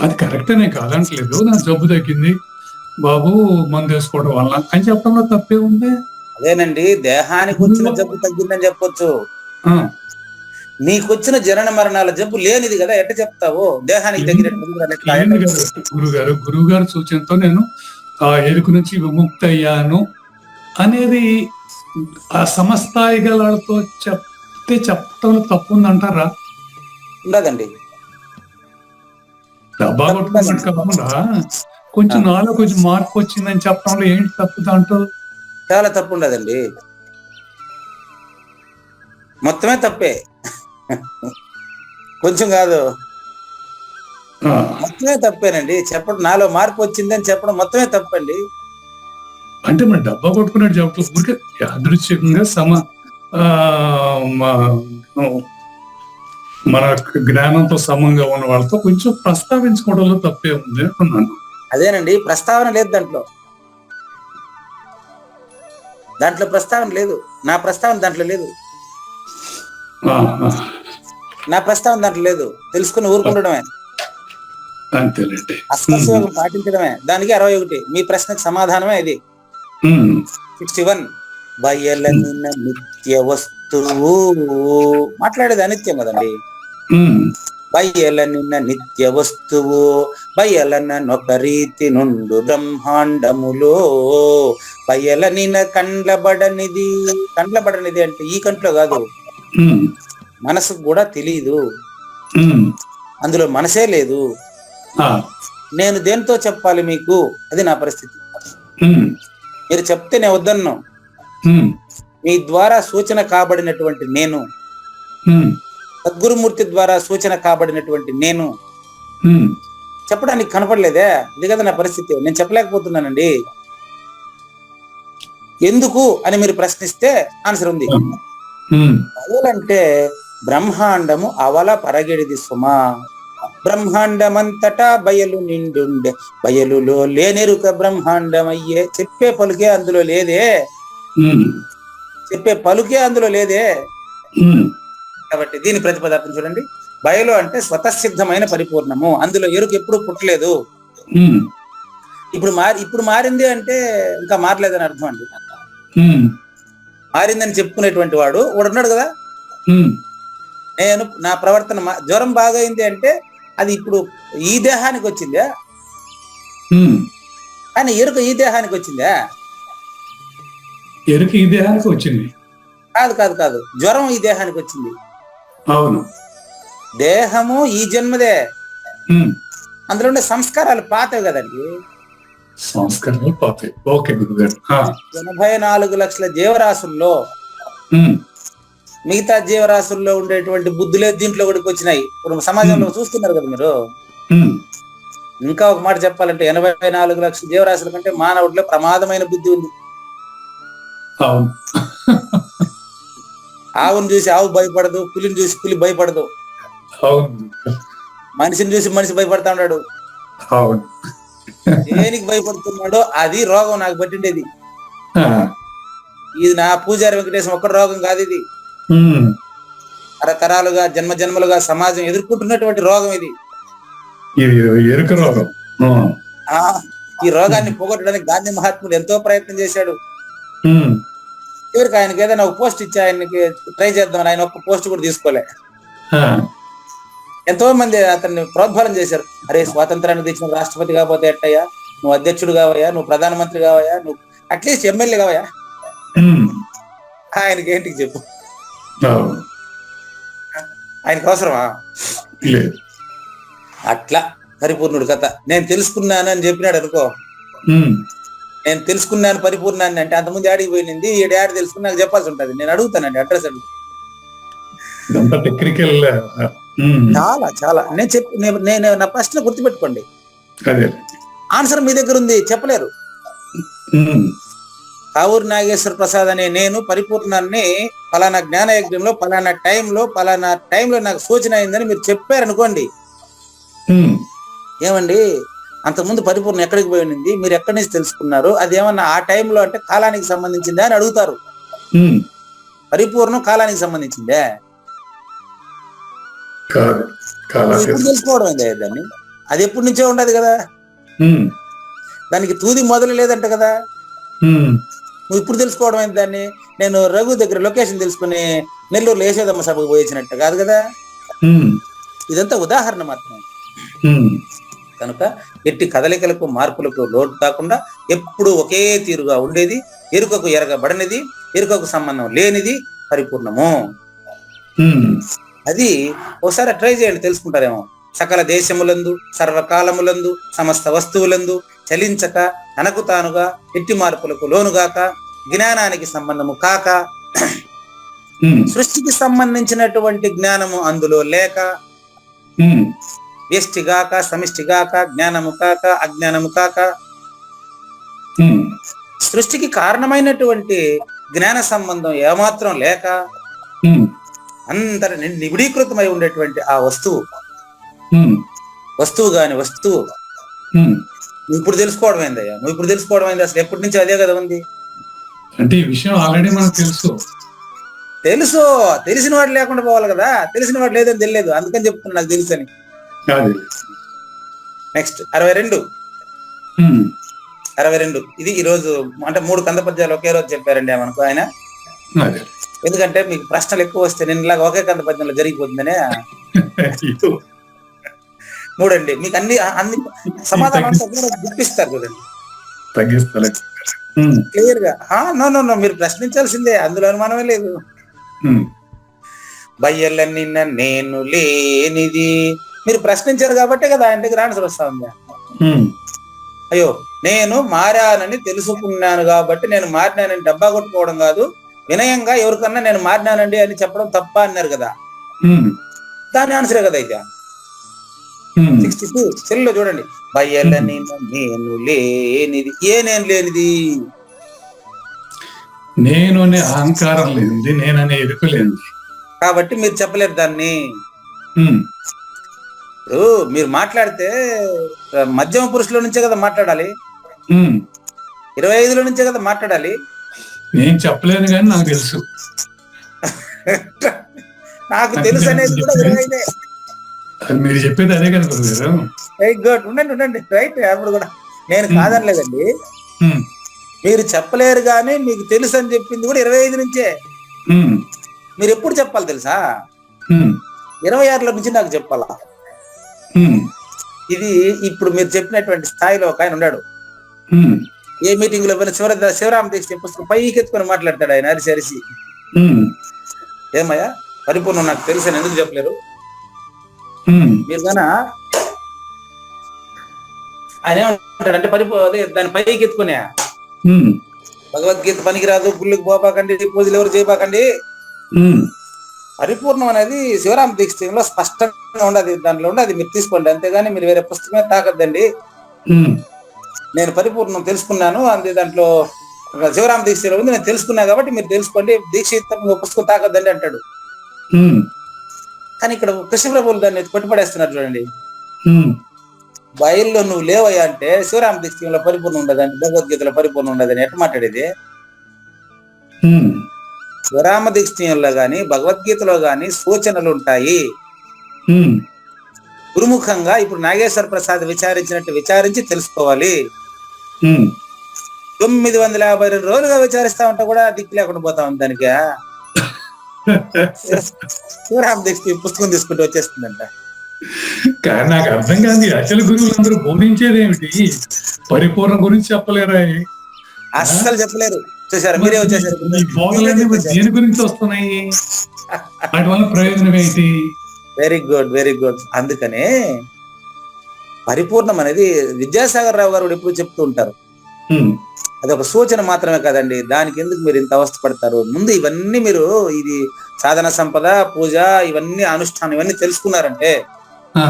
అది కరెక్టేనే కాదంటలేదు, నా జబ్బు తగ్గింది బాబు మందు వేసుకోవడం వల్ల అని చెప్పడంలో తప్పే ఉంది. అదేనండి, దేహానికి వచ్చిన జబ్బు తగ్గిందని చెప్పొచ్చు. ఆ, నీకొచ్చిన జనన మరణాల జబ్బు లేనిది కదా, ఎట్ట చెప్తావు? దేహానికి తగ్గినట్టు గురువు గారి సూచనతో నేను ఆ ఎరుకు నుంచి విముక్తి అయ్యాను అనేది ఆ సమస్థాయి గలతో చెప్పడంలో తప్పు ఉందంటారా? ఉండదండి. డబ్బా కొట్టుకున్నట్టు కాకుండా కొంచెం నాలో కొంచెం మార్పు వచ్చిందని చెప్పడంలో ఏంటి తప్పు దాంట్లో? చాలా తప్పు ఉండదండి, మొత్తమే తప్పే. కొంచెం కాదు, మొత్తమే తప్పేనండి. చెప్పడం నాలో మార్పు వచ్చిందని చెప్పడం మొత్తమే తప్పండి. అంటే మన డబ్బా కొట్టుకున్నట్టు చెప్పడం ఊరికే యాదృచ్ఛికంగా మన జ్ఞానంతో సమంగా ఉన్న వాళ్ళతో కొంచెం ప్రస్తావించుకోవడంలో తప్పే ఉంది అనుకున్నాను. అదేనండి, ప్రస్తావన లేదు దాంట్లో ప్రస్తావన లేదు. నా ప్రస్తావన దాంట్లో లేదు. తెలుసుకుని ఊరుకుండడమే, అంతేనండి. అస్పష్టయోగం పాటించడమే. దానికి 61. మీ ప్రశ్నకు సమాధానమే ఇది. 61. బయలనిన నిత్య వస్తువు. మాట్లాడేది అనిత్యం కదండి. బయలనిన నిత్య వస్తువు బయలన నొక రీతి నుండు బ్రహ్మాండములో బయలనిన కండ్లబడనిది. కండ్లబడనిది అంటే ఈ కంట్లో కాదు, మనసుకు కూడా తెలియదు, అందులో మనసే లేదు. నేను దేంతో చెప్పాలి మీకు? అది నా పరిస్థితి. మీరు చెప్తే నేను వద్దన్ను. మీ ద్వారా సూచన కాబడినటువంటి నేను, సద్గురుమూర్తి ద్వారా సూచన కాబడినటువంటి నేను చెప్పడానికి కనపడలేదే. ఇది కదా నా పరిస్థితి. నేను చెప్పలేకపోతున్నానండి. ఎందుకు అని మీరు ప్రశ్నిస్తే ఆన్సర్ ఉంది. బయలంటే బ్రహ్మాండము అవల పరగెడిది సుమా. బ్రహ్మాండమంతటా బయలు నిండుండే, బయలులో లేనెరుక బ్రహ్మాండమయ్యే. చెప్పే పలుకే అందులో లేదే, చెప్పే పలుకే అందులో లేదే. కాబట్టి దీని ప్రతిపదార్థం చూడండి. బయలు అంటే స్వతసిద్ధమైన పరిపూర్ణము, అందులో ఎరుక ఎప్పుడు పుట్టలేదు. ఇప్పుడు మారింది అంటే ఇంకా మారలేదని అర్థం అండి. మారిందని చెప్పుకునేటువంటి వాడు ఉన్నాడు కదా. నేను నా ప్రవర్తన జ్వరం బాగైంది అంటే అది ఇప్పుడు ఈ దేహానికి వచ్చిందా? కానీ ఎరుక ఈ దేహానికి వచ్చిందా? ఎరుక ఈ దేహానికి వచ్చింది కాదు. జ్వరం ఈ దేహానికి వచ్చింది. అవును. దేహము ఈ జన్మదే, అందులో ఉండే సంస్కారాలు పాతవి కదండి. సంస్కారాలు పాతాయి. ఓకే గురుగారు. 84 లక్షల జీవరాశుల్లో మిగతా జీవరాశుల్లో ఉండేటువంటి బుద్ధులే దీంట్లో కూడా వచ్చినాయి. ఇప్పుడు సమాజంలో చూస్తున్నారు కదా మీరు. ఇంకా ఒక మాట చెప్పాలంటే 84 లక్షల జీవరాశుల కంటే మానవుడిలో ప్రమాదమైన బుద్ధి ఉంది. ఆవును చూసి ఆవు భయపడదు, పులిని చూసి పులి భయపడదు, మనిషిని చూసి మనిషి భయపడతా ఉన్నాడు. దేనికి భయపడుతున్నాడో అది రోగం నాకు పట్టిండేది. ఇది నా పూజారి వెంకటేశం ఒక్క రోగం కాదు, ఇది తరతరాలుగా జన్మలుగా సమాజం ఎదుర్కొంటున్నటువంటి రోగం ఇది. ఎరుక రోగం. ఈ రోగాన్ని పోగొట్టడానికి గాంధీ మహాత్ముడు ఎంతో ప్రయత్నం చేశాడు. ఉమ్, చివరికి ఆయనకి ఏదైనా ఒక పోస్ట్ ఇచ్చి ఆయనకి ట్రై చేద్దామని ఆయన ఒక్క పోస్ట్ కూడా తీసుకోలే. ఆ, ఎంతో మంది అతన్ని ప్రోద్బలం చేశారు. అరే స్వాతంత్రాన్ని తెచ్చిన రాష్ట్రపతి కాకపోతే ఎట్టయ్యా, నువ్వు అధ్యక్షుడు కావయ్యా, నువ్వు ప్రధానమంత్రి కావయ్యా, నువ్వు అట్లీస్ట్ ఎమ్మెల్యే కావయ్యా. ఉమ్, ఆయనకి ఏంటికి చెప్పు, అవును. ఆయనకు అవసరమా? లేదు. అట్లా పరిపూర్ణుడు కథ. నేను తెలుసుకున్నాను అని చెప్పినాడు అనుకో, ఉమ్, నేను తెలుసుకున్నాను పరిపూర్ణాన్ని అంటే అంతకుముందు ఆడికి పోయింది, ఈ డాడీ తెలుసుకుని నాకు చెప్పాల్సి ఉంటుంది. నేను అడుగుతానండి అడ్రస్ అడుగు. ఇదంతా టెక్నికల్. చాలా చాలా నేను నా ప్రశ్న గుర్తుపెట్టుకోండి, అదే. ఆన్సర్ మీ దగ్గర ఉంది, చెప్పలేరు. ఉమ్, కావూరు నాగేశ్వర ప్రసాద్ అనే నేను పరిపూర్ణాన్ని పలానా జ్ఞాన యజ్ఞంలో పలానా టైంలో నాకు సూచన అయిందని మీరు చెప్పారనుకోండి, ఉమ్, ఏమండి అంతకుముందు పరిపూర్ణ ఎక్కడికి పోయింది, మీరు ఎక్కడి నుంచి తెలుసుకున్నారు, అది ఏమన్నా ఆ టైంలో అంటే కాలానికి సంబంధించిందే అని అడుగుతారు. ఉమ్, పరిపూర్ణం కాలానికి సంబంధించిందే కాదు. ఇప్పుడు తెలుసుకోవడం ఏంది దాన్ని? అది ఎప్పటి నుంచో ఉండదు కదా, ఉమ్, దానికి తూది మొదలు లేదంట కదా. ఉమ్, నువ్వు ఇప్పుడు తెలుసుకోవడం ఏంటి దాన్ని? నేను రఘు దగ్గర లొకేషన్ తెలుసుకుని నెల్లూరులో యశోదమ్మ సభకు పోయించినట్టు కాదు కదా. ఉమ్, ఇదంతా ఉదాహరణ మాత్రమే. ఉమ్, కనుక ఎట్టి కదలికలకు మార్పులకు లోటు కాకుండా ఎప్పుడు ఒకే తీరుగా ఉండేది, ఎరుకకు ఎరగబడనిది, ఎరుకకు సంబంధం లేనిది పరిపూర్ణము. ఉమ్, అది ఒకసారి ట్రై చేయండి, తెలుసుకుంటారేమో. సకల దేశములందు సర్వకాలములందు సమస్త వస్తువులందు చలించక తనకు తానుగా ఎట్టి మార్పులకు లోనుగాక జ్ఞానానికి సంబంధము కాక ఉమ్, సృష్టికి సంబంధించినటువంటి జ్ఞానము అందులో లేక ఉమ్, వ్యష్టిగాక సమిష్టిగాక జ్ఞానము కాక అజ్ఞానము కాక ఉమ్, సృష్టికి కారణమైనటువంటి జ్ఞాన సంబంధం ఏమాత్రం లేక ఉమ్, అందరి నిగుడీకృతమై ఉండేటువంటి ఆ వస్తువు ఉమ్, కాని వస్తువు ఉమ్. నువ్వు ఇప్పుడు తెలుసుకోవడం ఏందయ్యా? నువ్వు ఇప్పుడు తెలుసుకోవడం ఏంది? అసలు ఎప్పటి నుంచి అదే కదా ఉంది. అంటే ఈ విషయం ఆల్రెడీ మనకు తెలుసు. తెలిసిన వాడు లేకుండా పోవాలి కదా. తెలిసిన వాడు లేదని తెలియదు, అందుకని చెప్తున్నా నాకు తెలుసు అని. అదే. నెక్స్ట్ 62. ఉమ్, 62 ఇది ఈ రోజు అంటే 3 కంద పద్యాలు ఒకే రోజు చెప్పారండి మనకు ఆయన. అదే. ఎందుకంటే మీకు ప్రశ్నలు ఎక్కువ వస్తే నేను ఇలాగ ఒకే కంద పద్యంలో జరిగిపోతుందనే ఇదో. 3 అండి. మీకు అన్ని సమాధానం గుర్తిస్తారు చూడండి తగ్గిస్తా. క్లియర్ గా. నో మీరు ప్రశ్నించాల్సిందే, అందులో అనుమానమే లేదు. బయ్యల నిన్న నేను లేనిది మీరు ప్రశ్నించారు కాబట్టే కదా ఆయన దగ్గర ఆన్సర్ వస్తా ఉంది. అయ్యో నేను మారానని తెలుసుకున్నాను కాబట్టి నేను మారినానని డబ్బా కొట్టుకోవడం కాదు, వినయంగా ఎవరికన్నా నేను మారినానండి అని చెప్పడం తప్ప అన్నారు కదా, దాని ఆన్సరే కదా ఇక. 62 సెల్లో చూడండి. బయ్యల నిన్న నేను లేనిది. నేను లేనిది? నేను అనే అహంకారం లేనిది, నేననే ఎరుక లేనిది. కాబట్టి మీరు చెప్పలేరు దాన్ని. ఇప్పుడు మీరు మాట్లాడితే మధ్యమ పురుషుల నుంచే కదా మాట్లాడాలి, 25లో నుంచే కదా మాట్లాడాలి. నేను చెప్పలేను కానీ నాకు తెలుసు. నాకు తెలుసు అనేది కూడా 25. మీరు చెప్పేది అదే కదా గురుగారు. Right, good. ఉండండి రైట్. అప్పుడు కూడా నేను కాదనలేదండి. మీరు చెప్పలేరు కానీ మీకు తెలుసు అని చెప్పింది కూడా 25 నుంచే. మీరు ఎప్పుడు చెప్పాలి తెలుసా? 26లో నుంచి నాకు చెప్పాలా. ఇది ఇప్పుడు మీరు చెప్పినటువంటి స్థాయిలో ఒక ఆయన ఉన్నాడు. ఏ మీటింగ్ లో పోయిన శివరామ దీక్ష పుస్తకం పైకి ఎత్తుకొని మాట్లాడతాడు ఆయన అరిసి. ఏమయ్యా పరిపూర్ణం నాకు తెలుసు అని ఎందుకు చెప్పలేరు? మీరు గానా ఆయన ఏమంటాడంటే దాని పైకి ఎత్తుకునే భగవద్గీత పనికిరాదు, గుళ్ళకి పోపాకండి, పూజలు ఎవరు చేయబాకండి. పరిపూర్ణం అనేది శివరామ దీక్షలో స్పష్టంగా ఉండదు, దాంట్లో ఉండదు. మీరు తీసుకోండి, అంతేగాని మీరు వేరే పుస్తకమే తాకద్దండి. నేను పరిపూర్ణం తెలుసుకున్నాను అంతే, దాంట్లో శివరామ దీక్షలో ఉంది, నేను తెలుసుకున్నా కాబట్టి మీరు తెలుసుకోండి, దీక్ష పుస్తకం తాకద్దండి అంటాడు. కానీ ఇక్కడ కృష్ణప్రభువులు దాన్ని కొట్టిపడేస్తున్నారు చూడండి. బయల్లో నువ్వు లేవయ్యా అంటే శివరామ దీక్షలో పరిపూర్ణం ఉండదండి, భగవద్గీతలో పరిపూర్ణం ఉండదని ఎట్లా మాట్లాడేది? శివరామ దీక్షలో గాని భగవద్గీతలో గాని సూచనలు ఉంటాయి. గురుముఖంగా ఇప్పుడు నాగేశ్వర ప్రసాద్ విచారించి తెలుసుకోవాలి. ఉమ్. 952 రోజులుగా విచారిస్తా ఉంటే కూడా దిక్కు లేకుండా పోతా ఉంది దానికి. శివరామ దీక్ష పుస్తకం తీసుకుంటూ వచ్చేస్తుందంట. కానీ నాకు అర్థం కాదు, ఈ అచల గురువులందరూ బోధించేది ఏమిటి? పరిపూర్ణ గురించి చెప్పలేరా? అస్సలు చెప్పలేరు. చూసారా, మీరే వచ్చేసారు. ఈ బోధలన్నీ మరి దేని గురించి వస్తున్నాయి? వాటి వల్ల ప్రయోజనం ఏంటి? Very good, very good. అందుకనే పరిపూర్ణం అనేది విద్యాసాగర్ రావు గారు ఎప్పుడు చెప్తూ ఉంటారు, ఉమ్, అది ఒక సూచన మాత్రమే కదండి, దానికి ఎందుకు మీరు ఇంత అవస్థ పడతారు? ముందు ఇవన్నీ మీరు ఇది సాధన సంపద, పూజ, ఇవన్నీ అనుష్ఠానం, ఇవన్నీ తెలుసుకున్నారంటే ఆ,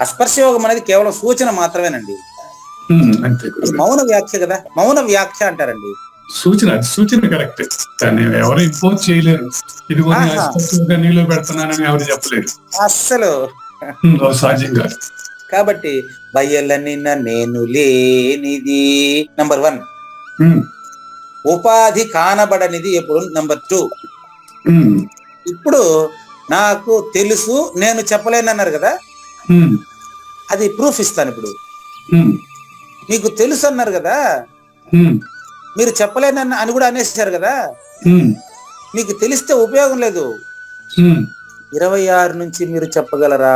ఆ స్పర్శ యోగం అనేది కేవలం సూచన మాత్రమేనండి. అంతే గురుగారు. మౌన వ్యాఖ్య కదా, మౌన వ్యాఖ్య అంటారండి. సూచన, అది సూచన కరెక్ట్. దాన్ని ఎవరు ఇంపోజ్ చేయలేరు. ఇది నీళ్ళు పెడుతున్నానని ఎవరు చెప్పలేరు. అస్సలు సహజంగా. కాబట్టి బయ్యల నిన్న నేను లేనిది నంబర్ 1. ఉపాధి కానబడనిది ఎప్పుడు నంబర్ 2. ఇప్పుడు నాకు తెలుసు నేను చెప్పలేనన్నారు కదా, అది ప్రూఫ్ ఇస్తాను. ఇప్పుడు మీకు తెలుసు అన్నారు కదా, మీరు చెప్పలేనన్న అని కూడా అనేసారు కదా, మీకు తెలిస్తే ఉపయోగం లేదు. 26 నుంచి మీరు చెప్పగలరా?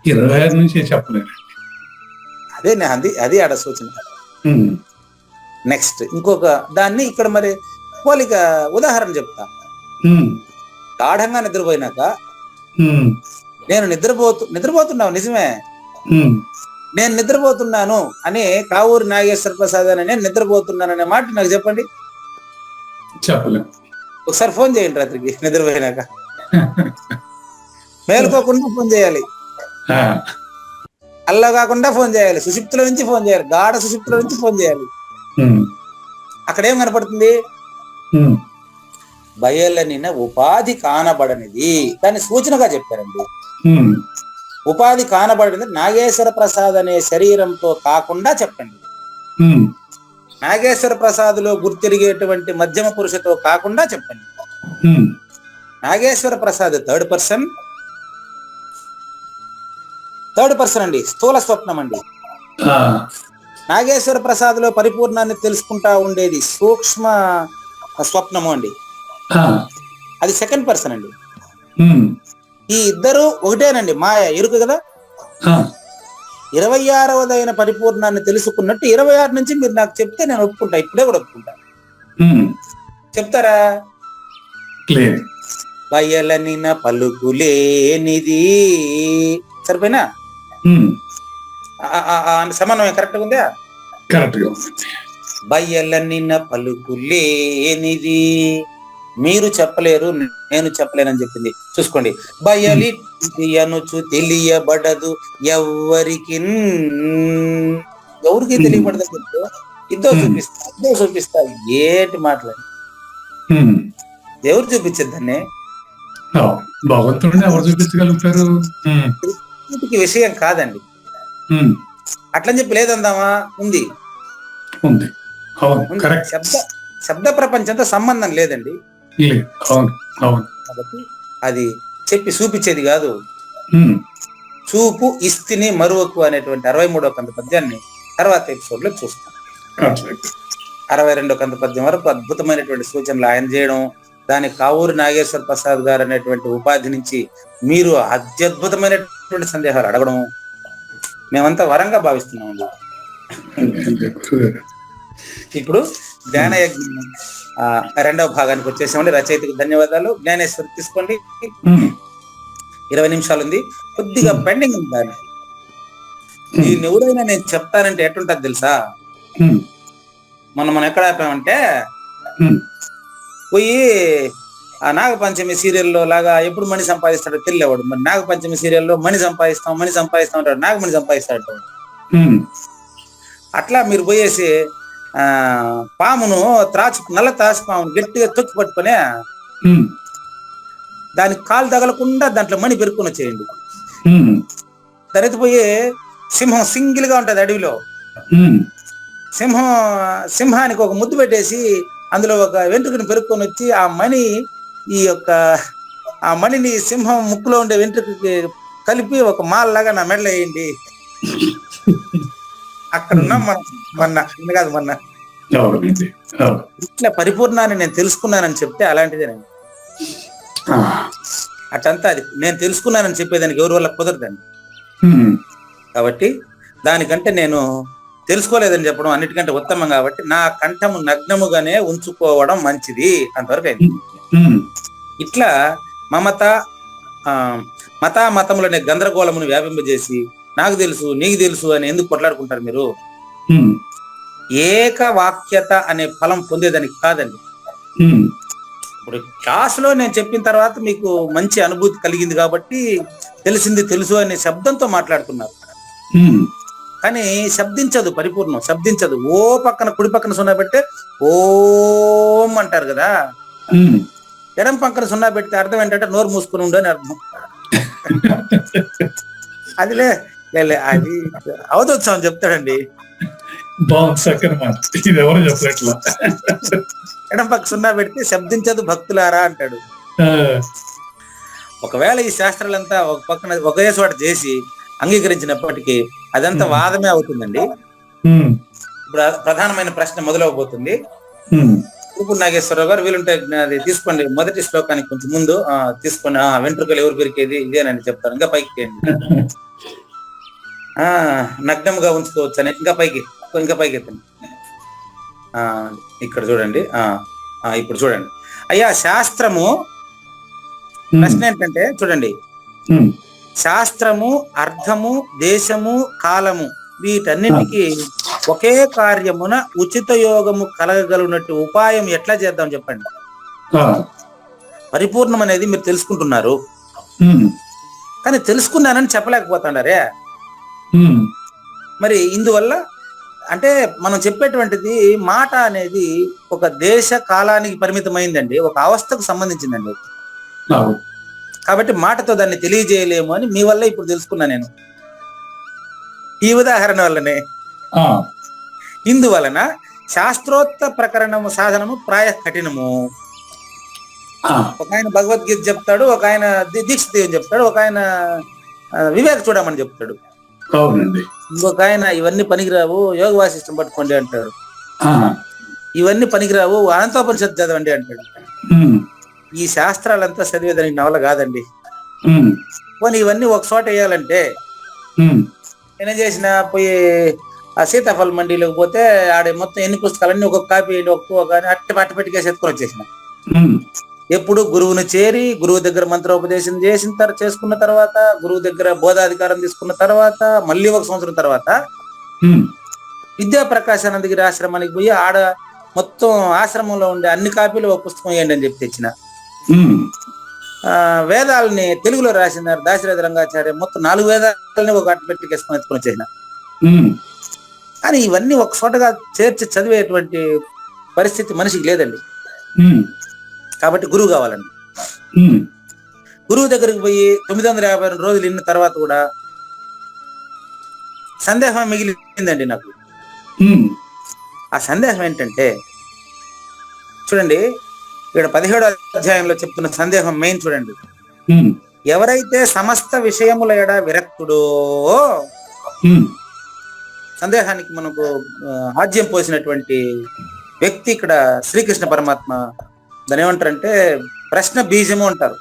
26 నుంచి చెప్పలేరు. అది ఆడ సూచన. నెక్స్ట్ ఇంకొక దాన్ని ఇక్కడ మరి పోలిక ఉదాహరణ చెప్తా. గాఢంగా నిద్రపోయినాక నేను నిద్రపోతున్నావు నిజమే, నేను నిద్రపోతున్నాను అని కావూరి నాగేశ్వర ప్రసాద్ అని నేను నిద్రపోతున్నాను అనే మాట నాకు చెప్పండి. చెప్పలేం. ఒకసారి ఫోన్ చేయండి రాత్రికి నిద్రపోయినాక. మేలుకోకుండా ఫోన్ చేయాలి, అల్లా కాకుండా ఫోన్ చేయాలి, సుషుప్తిలో నుంచి ఫోన్ చేయాలి, గాఢ సుషుప్తిలో నుంచి ఫోన్ చేయాలి. అక్కడ ఏం కనపడుతుంది? బయలనిన ఉపాధి కానబడనిది, దాన్ని సూచనగా చెప్పారండి. ఉపాధి కానబడనిది నాగేశ్వర ప్రసాద్ అనే శరీరంతో కాకుండా చెప్పండి. నాగేశ్వర ప్రసాద్లో గుర్తిరిగేటువంటి మధ్యమ పురుషతో కాకుండా చెప్పండి. నాగేశ్వర ప్రసాద్ థర్డ్ పర్సన్ అండి, స్థూల స్వప్నం అండి. నాగేశ్వర ప్రసాద్ లో పరిపూర్ణాన్ని తెలుసుకుంటా ఉండేది సూక్ష్మ స్వప్నము అండి, అది సెకండ్ పర్సన్ అండి. ఈ ఇద్దరు ఒకటేనండి, మాయ ఎరుక కదా. 26వదైన పరిపూర్ణాన్ని తెలుసుకున్నట్టు 26 నుంచి మీరు నాకు చెప్తే నేను ఒప్పుకుంటా, ఇప్పుడే కూడా ఒప్పుకుంటా. చెప్తారా? బయలనిన పలుకులేనిది, సరిపోయినా సమన్వయం కరెక్ట్ గా ఉందా? కరెక్ట్ గా. బయలనిన పలుకులేనిది మీరు చెప్పలేరు, నేను చెప్పలేనని చెప్పింది. చూసుకోండి, బయలి అనుచు తెలియబడదు ఎవరికి తెలియబడదు. ఇద్దో చూపిస్తా ఏంటి మాట్లాడి ఎవరు చూపించద్దాన్ని? భగవంతుడిని ఎవరు చూపించగలుగుతారు? విషయం కాదండి. అట్లని చెప్పి లేదందామా? ఉంది. శబ్ద ప్రపంచంతో సంబంధం లేదండి. కాబట్టి అది చెప్పి చూపించేది కాదు. చూపు ఇస్తిని మరువకు అనేటువంటి 63వ కంద పద్యాన్ని తర్వాత ఎపిసోడ్ లో చూస్తాం. 62వ కంద పద్యం వరకు అద్భుతమైనటువంటి సూచనలు ఆయన చేయడం, దాని కావూరి నాగేశ్వర ప్రసాద్ గారు అనేటువంటి ఉపాధి నుంచి మీరు అత్యద్భుతమైనటువంటి సందేహాలు అడగడం మేమంతా వరంగా భావిస్తున్నామండి. ఇప్పుడు జ్ఞాన యజ్ఞం 2వ భాగానికి వచ్చేసామండి. రచయితకు ధన్యవాదాలు. జ్ఞానేశ్వరి తీసుకోండి, 20 నిమిషాలు ఉంది, కొద్దిగా పెండింగ్ ఉంది దాన్ని. దీన్ని ఎవరైనా నేను చెప్తానంటే ఎట్లుంటది తెలుసా? మనం ఎక్కడ ఆపామంటే పోయి ఆ నాగపంచమి సీరియల్లో లాగా ఎప్పుడు మణి సంపాదిస్తాడో తెలియవాడు. మరి నాగపంచమి సీరియల్లో మణి సంపాదిస్తాం అంటాడు, నాగమణి సంపాదిస్తాడు. అట్లా మీరు పోయేసి పామును నల్ల త్రాచు పామును గట్టిగా తొక్కి పట్టుకునే దానికి కాలు తగలకుండా దాంట్లో మణి పెరుక్కుని వచ్చేయండి. దాని పోయి సింహం సింగిల్ గా ఉంటది అడవిలో, సింహానికి ఒక ముద్దు పెట్టేసి అందులో ఒక వెంట్రుకని పెరుక్కొని వచ్చి ఆ మణిని సింహం ముక్కులో ఉండే వెంట్రుకకి కలిపి ఒక మాల్లాగా నా మెడలో వేయండి. అక్కడ ఉన్నాం మనం. మొన్న కాదు మొన్న. అవునండి. అవును. ఇట్లా పరిపూర్ణాన్ని నేను తెలుసుకున్నానని చెప్తే అలాంటిదేనండి. ఆ. అటంతా అది నేను తెలుసుకున్నానని చెప్పేదానికి ఎవరి వల్ల కుదరదండి. ఉమ్. కాబట్టి దానికంటే నేను తెలుసుకోలేదని చెప్పడం అన్నిటికంటే ఉత్తమం. కాబట్టి నా కంఠము నగ్నముగానే ఉంచుకోవడం మంచిది అంతవరకు అయింది. ఉమ్. ఇట్లా మమత మతములనే గందరగోళమును వ్యాపింపజేసి నాకు తెలుసు నీకు తెలుసు అని ఎందుకు కొట్లాడుకుంటారు మీరు? ఉమ్. ఏకవాక్యత అనే ఫలం పొందేదానికి కాదండి. ఉమ్. ఇప్పుడు క్లాసులో నేను చెప్పిన తర్వాత మీకు మంచి అనుభూతి కలిగింది కాబట్టి తెలిసింది తెలుసు అనే శబ్దంతో మాట్లాడుతున్నారు. ఉమ్. కానీ శబ్దించదు, పరిపూర్ణం శబ్దించదు. ఓ పక్కన కుడి పక్కన సున్నా పెడితే ఓం అంటారు కదా, ఉమ్. ఎడం పక్కన సున్నా పెడితే అర్థం ఏంటంటే నోరు మూసుకుని ఉండు అని అర్థం. అదిలే అది అవధోత్సవం చెప్తాడండి. బాగుంది, చక్కని మాట. ఇది ఎవరు చెప్పలేట్లా. ఎడం పక్క సున్నా పెడితే శబ్దించదు భక్తులారా అంటాడు. ఒకవేళ ఈ శాస్త్రాలంతా ఒక పక్కన ఒకే చోట చేసి అంగీకరించినప్పటికీ అదంతా వాదమే అవుతుందండి. ఇప్పుడు ప్రధానమైన ప్రశ్న మొదలవబోతుంది. ఇప్పుడు నాగేశ్వరరావు గారు వీలుంటే అది తీసుకోండి, మొదటి శ్లోకానికి కొంచెం ముందు తీసుకోండి. వెంట్రుకలు ఎవరు పెరికేది ఇదేనని చెప్తారు. ఇంకా పైకి నగ్నముగా ఉంచుకోవచ్చు అని ఇంకా పైకి ఎత్తండి. ఇక్కడ చూడండి. ఇప్పుడు చూడండి అయ్యా, శాస్త్రము ప్రశ్న ఏంటంటే చూడండి, శాస్త్రము, అర్థము, దేశము, కాలము వీటన్నిటికీ ఒకే కార్యమున ఉచిత యోగము కలగగలిగినట్టు ఉపాయం ఎట్లా చేద్దాం చెప్పండి. పరిపూర్ణం అనేది మీరు తెలుసుకుంటున్నారు, కానీ తెలుసుకున్నానని చెప్పలేకపోతున్నారే. మరి ఇందువల్ల అంటే మనం చెప్పేటువంటిది మాట అనేది ఒక దేశ కాలానికి పరిమితమైందండి, ఒక అవస్థకు సంబంధించిందండి. కాబట్టి మాటతో దాన్ని తెలియజేయలేము అని మీ వల్ల ఇప్పుడు తెలుసుకున్నా నేను, ఈ ఉదాహరణ వల్లనే. ఇందువలన శాస్త్రోక్త ప్రకరణము సాధనము ప్రాయ కఠినము. ఒక ఆయన భగవద్గీత చెప్తాడు, ఒక ఆయన దీక్షితేయం చెప్తాడు, ఒక ఆయన వివేక చూడమని చెప్తాడు, ఇంకొక ఆయన ఇవన్నీ పనికిరావు యోగ వాసిష్టం పట్టుకోండి అంటాడు, ఇవన్నీ పనికిరావు అనంతోపనిషత్తు చదవండి అంటాడు. ఈ శాస్త్రాలంతా చదివేదానికి నవల కాదండి. పోనీ ఇవన్నీ ఒక చోట వేయాలంటే నేనేం చేసిన, పోయి ఆ సీతాఫల మండీలోకి పోతే ఆడ మొత్తం ఎన్ని పుస్తకాలన్నీ ఒక్కొక్క కాపీ ఒక్కొక్క అట్టి పట్టుకెసి ఎత్తుకొని వచ్చేసిన. ఎప్పుడు గురువుని చేరి గురువు దగ్గర మంత్రోపదేశం చేసుకున్న తర్వాత, గురువు దగ్గర బోధాధికారం తీసుకున్న తర్వాత, మళ్ళీ ఒక సంవత్సరం తర్వాత విద్యా ప్రకాశానందగిరి ఆశ్రమానికి పోయి ఆడ మొత్తం ఆశ్రమంలో ఉండే అన్ని కాపీలు ఒక పుస్తకం వేయండి అని చెప్పి తెచ్చిన. వేదాలని తెలుగులో రాసినారు దాశరథి రంగాచార్య, మొత్తం 4 వేదాలని ఒక అట్టు పెట్టుకేసుకొని ఎత్తుకొని వచ్చేసిన. కానీ ఇవన్నీ ఒక చోటగా చేర్చి చదివేటువంటి పరిస్థితి మనిషికి లేదండి. కాబట్టి గురువు కావాలండి. గురువు దగ్గరికి పోయి 952 రోజులు ఇన్న తర్వాత కూడా సందేహం మిగిలిందండి నాకు. ఆ సందేహం ఏంటంటే చూడండి, ఇక్కడ 17వ అధ్యాయంలో చెప్తున్న సందేహం మెయిన్ చూడండి. ఎవరైతే సమస్త విషయముల ఎడ విరక్తుడో, సందేహానికి మనకు ఆజ్యం పోసినటువంటి వ్యక్తి ఇక్కడ శ్రీకృష్ణ పరమాత్మ. దాని ఏమంటారంటే ప్రశ్న బీజము అంటారు.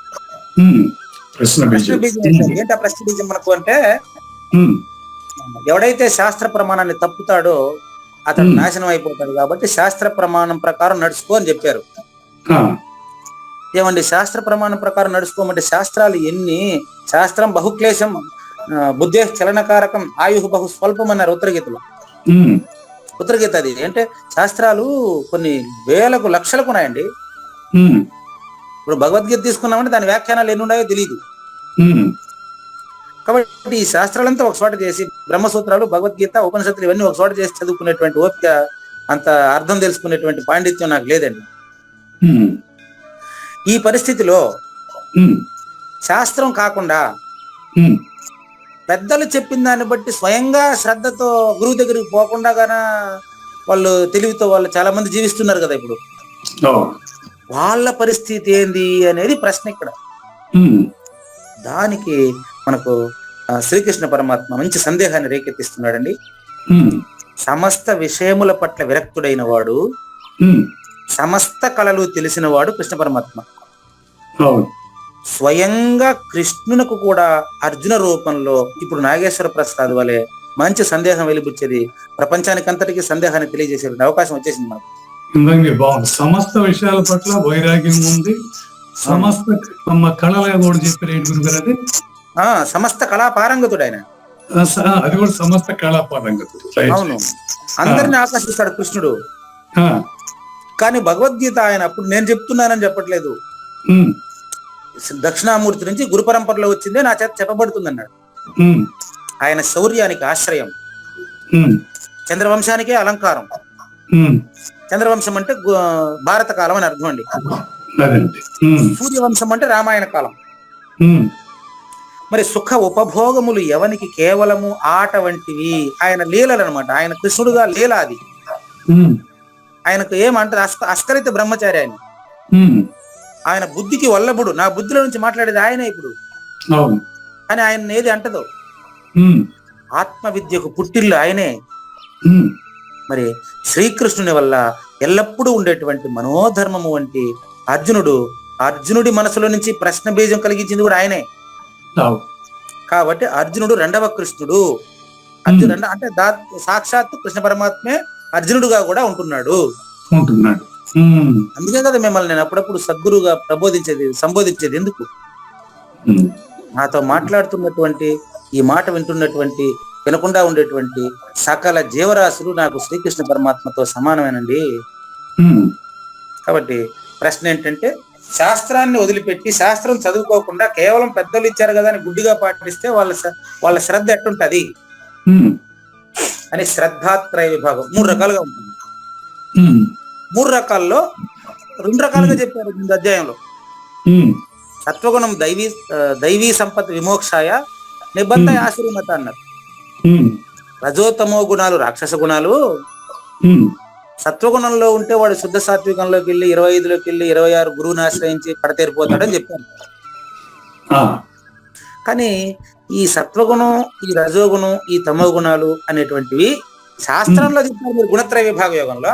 ప్రశ్న బీజం ఏంటి? ఆ ప్రశ్న బీజం మనకు అంటే, ఎవడైతే శాస్త్ర ప్రమాణాన్ని తప్పుతాడో అతడు నాశనం అయిపోతాడు. కాబట్టి శాస్త్ర ప్రమాణం ప్రకారం నడుచుకో అని చెప్పారు. ఏమండి శాస్త్ర ప్రమాణం ప్రకారం నడుచుకోమంటే శాస్త్రాలు ఎన్ని? శాస్త్రం బహుక్లేశం బుద్ధే చలనకారకం ఆయు బహు స్వల్పం అన్నారు ఉత్తరగీతలో. ఉత్తరగీత అది అంటే శాస్త్రాలు కొన్ని వేలకు లక్షలకు ఉన్నాయండి. ఇప్పుడు భగవద్గీత తీసుకున్నామంటే దాని వ్యాఖ్యానాలు ఎన్ని ఉన్నాయో తెలియదు. కాబట్టి ఈ శాస్త్రాలంతా ఒక చోట చేసి బ్రహ్మసూత్రాలు, భగవద్గీత, ఉపనిషత్తులు ఇవన్నీ ఒక చోట చేసి చదువుకునేటువంటి ఓపిక, అంత అర్థం తెలుసుకునేటువంటి పాండిత్యం నాకు లేదండి. ఈ పరిస్థితిలో శాస్త్రం కాకుండా పెద్దలు చెప్పిన దాన్ని బట్టి స్వయంగా శ్రద్ధతో గురువు దగ్గరికి పోకుండా గాన వాళ్ళు తెలివితో వాళ్ళు చాలా మంది జీవిస్తున్నారు కదా. ఇప్పుడు వాళ్ళ పరిస్థితి ఏంది అనేది ప్రశ్న ఇక్కడ. దానికి మనకు శ్రీకృష్ణ పరమాత్మ మంచి సందేహాన్ని రేకెత్తిస్తున్నాడండి. సమస్త విషయముల పట్ల విరక్తుడైన వాడు, ఉమ్, సమస్త కళలు తెలిసిన వాడు కృష్ణ పరమాత్మ. అవును. స్వయంగా కృష్ణునకు కూడా అర్జున రూపంలో ఇప్పుడు నాగేశ్వర ప్రసాద్ వలె మంచి సందేహం వెలిబుచ్చేది, ప్రపంచానికంతటికి సందేహాన్ని తెలియజేసే అవకాశం వచ్చేసింది మనకు. ఇందాక బాగుంది. సమస్త విషయాల పట్ల వైరాగ్యం ఉంది, సమస్త కళలుగా కూడా చెప్పారు ఏంటి గురుగారు అది? సమస్త కళా పారంగతుడు ఆయన. అది కూడా సమస్త కళాపారంగతుడు. అవును, అందరిని ఆకర్షిస్తాడు కృష్ణుడు. కానీ భగవద్గీత ఆయన అప్పుడు నేను చెప్తున్నానని చెప్పట్లేదు, దక్షిణామూర్తి నుంచి గురు పరంపరలో వచ్చిందే నా చేత చెప్పబడుతుంది అన్నాడు. ఆయన శౌర్యానికి ఆశ్రయం, చంద్రవంశానికే అలంకారం. చంద్రవంశం అంటే భారత కాలం అని అర్థం అండి. సూర్యవంశం అంటే రామాయణ కాలం. మరి సుఖ ఉపభోగములు ఎవనికి కేవలము ఆట వంటివి. ఆయన లీలలు అనమాట. ఆయన కృష్ణుడుగా లీల అది. ఆయనకు ఏమంటారు, అస్కలిత బ్రహ్మచారి ఆయన. ఆయన బుద్ధికి వల్లభుడు. నా బుద్ధిలో నుంచి మాట్లాడేది ఆయనే ఇప్పుడు. కానీ ఆయన ఏది అంటదో. ఆత్మ విద్యకు పుట్టిల్లు ఆయనే. మరి శ్రీకృష్ణుని వల్ల ఎల్లప్పుడూ ఉండేటువంటి మనోధర్మము వంటి అర్జునుడి మనసులో నుంచి ప్రశ్న బీజం కలిగించింది కూడా ఆయనే. కాబట్టి అర్జునుడు రెండవ కృష్ణుడు. అర్జునుడు అంటే సాక్షాత్తు కృష్ణ పరమాత్మే అర్జునుడుగా కూడా ఉంటున్నాడు. అందుకే కదా మిమ్మల్ని నేను అప్పుడప్పుడు సద్గురుగా సంబోధించేది. ఎందుకు? నాతో మాట్లాడుతున్నటువంటి, ఈ మాట వింటున్నటువంటి, వినకుండా ఉండేటువంటి సకల జీవరాశులు నాకు శ్రీకృష్ణ పరమాత్మతో సమానమేనండి. కాబట్టి ప్రశ్న ఏంటంటే, శాస్త్రాన్ని వదిలిపెట్టి శాస్త్రం చదువుకోకుండా కేవలం పెద్దలు ఇచ్చారు కదా అని గుడ్డిగా పాటిస్తే వాళ్ళ శ్రద్ధ ఎట్టుంటది అని శ్రద్ధాత్రయ విభాగం 3 రకాలుగా ఉంటుంది. 3 రకాల్లో 2 రకాలుగా చెప్పారు ముందు అధ్యాయంలో. సత్వగుణం దైవీ సంపత్ విమోక్షాయ నిబంధ ఆశ్రమత అన్నారు. రజోతమో గుణాలు రాక్షస గుణాలు. సత్వగుణంలో ఉంటే వాడు శుద్ధ సాత్వికంలోకి వెళ్ళి 25లోకి వెళ్ళి 26 గురువుని ఆశ్రయించి పడతేరిపోతాడని చెప్పాను. కానీ ఈ సత్వగుణం, ఈ రజోగుణం, ఈ తమో గుణాలు అనేటువంటివి శాస్త్రంలో చెప్పారు మీరు గుణత్రయ విభాగ యోగంలో.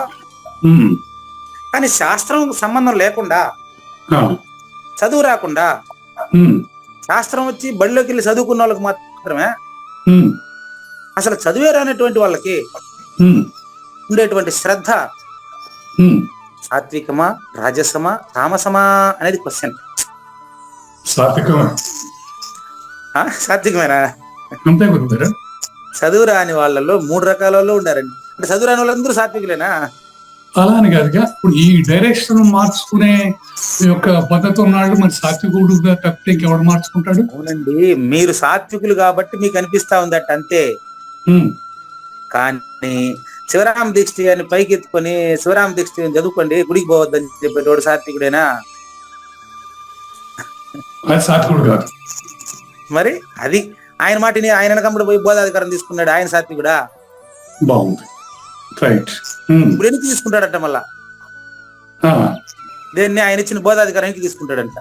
కానీ శాస్త్రం సంబంధం లేకుండా, చదువు రాకుండా, శాస్త్రం వచ్చి బడిలోకి వెళ్ళి చదువుకున్న వాళ్ళకి మాత్రమే, అసలు చదివే రానటువంటి వాళ్ళకి ఉండేటువంటి శ్రద్ధ సాత్వికమా, రాజసమా, తామసమా అనేది క్వశ్చన్. సాత్వికమేనా? చదువు రాని వాళ్ళలో 3 రకాల వాళ్ళు ఉండారండి. అంటే చదువు రాని వాళ్ళందరూ సాత్వికులేనా? అలా అని కాదుగా. ఇప్పుడు ఈ డైరెక్షన్ మార్చుకునే యొక్క పద్ధతి ఉన్నాడు. మరి సాత్వికుడుగా తప్పితే ఇంకెవడు మార్చుకుంటాడు? అవునండి, మీరు సాత్వికులు కాబట్టి మీకు అనిపిస్తా ఉందట అంతే. కానీ శివరామ దీక్ష గారిని పైకి ఎత్తుకొని శివరామ దీక్ష చదువుకోండి, గుడికి పోవద్దని చెప్పేటోడు సాత్వికుడేనా? సాత్వికుడు కాదు. మరి అది ఆయన మాటిని ఆయన వెనకమ్మడు పోయి బోధాధికారం తీసుకున్నాడు, ఆయన సాత్వికుడా? బాగుంది, రైట్. ఇప్పుడు ఎందుకు తీసుకుంటాడట మళ్ళా? దేన్ని ఆయన ఇచ్చిన బోధాధికారం ఎందుకు తీసుకుంటాడంట?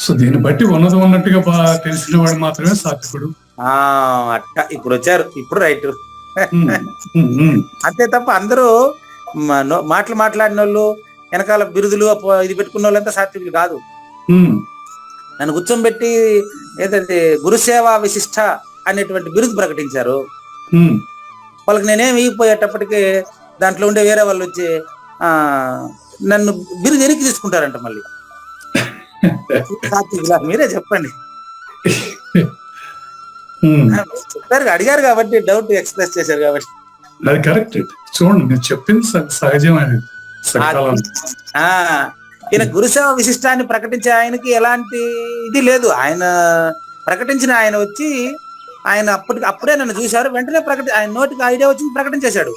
సో దీన్ని బట్టి ఉన్నది ఉన్నట్టుగా తెలిసిన వాడు మాత్రమే సాత్వికుడు. అట్ట ఇప్పుడు వచ్చారు, ఇప్పుడు రైట్. అంతే తప్ప అందరూ మాట్లాడిన వాళ్ళు, వెనకాల బిరుదులు ఇది పెట్టుకున్న వాళ్ళంతా సాత్వికులు కాదు. నన్ను కూర్చోబెట్టి ఏదైతే గురుసేవా విశిష్ట అనేటువంటి బిరుదు ప్రకటించారు. వాళ్ళకి నేనేం ఇగిపోయేటప్పటికీ దాంట్లో ఉండే వేరే వాళ్ళు వచ్చి నన్ను బిరుదు వెనక్కి తీసుకుంటారంట మళ్ళీ. మీరే చెప్పండి. చెప్పారు, అడిగారు కాబట్టి, డౌట్ ఎక్స్ప్రెస్ చేశారు కాబట్టి. అది కరెక్ట్. చూడండి, నేను చెప్పింది సహజమైనది. ఈయన గురుసేవ విశిష్టాన్ని ప్రకటించే ఆయనకి ఎలాంటి ఇది లేదు. ఆయన ప్రకటించిన ఆయన వచ్చి ఆయన అప్పుడే నన్ను చూశారు, వెంటనే ఆయన నోటికి ఐడియా వచ్చింది, ప్రకటించేశాడు.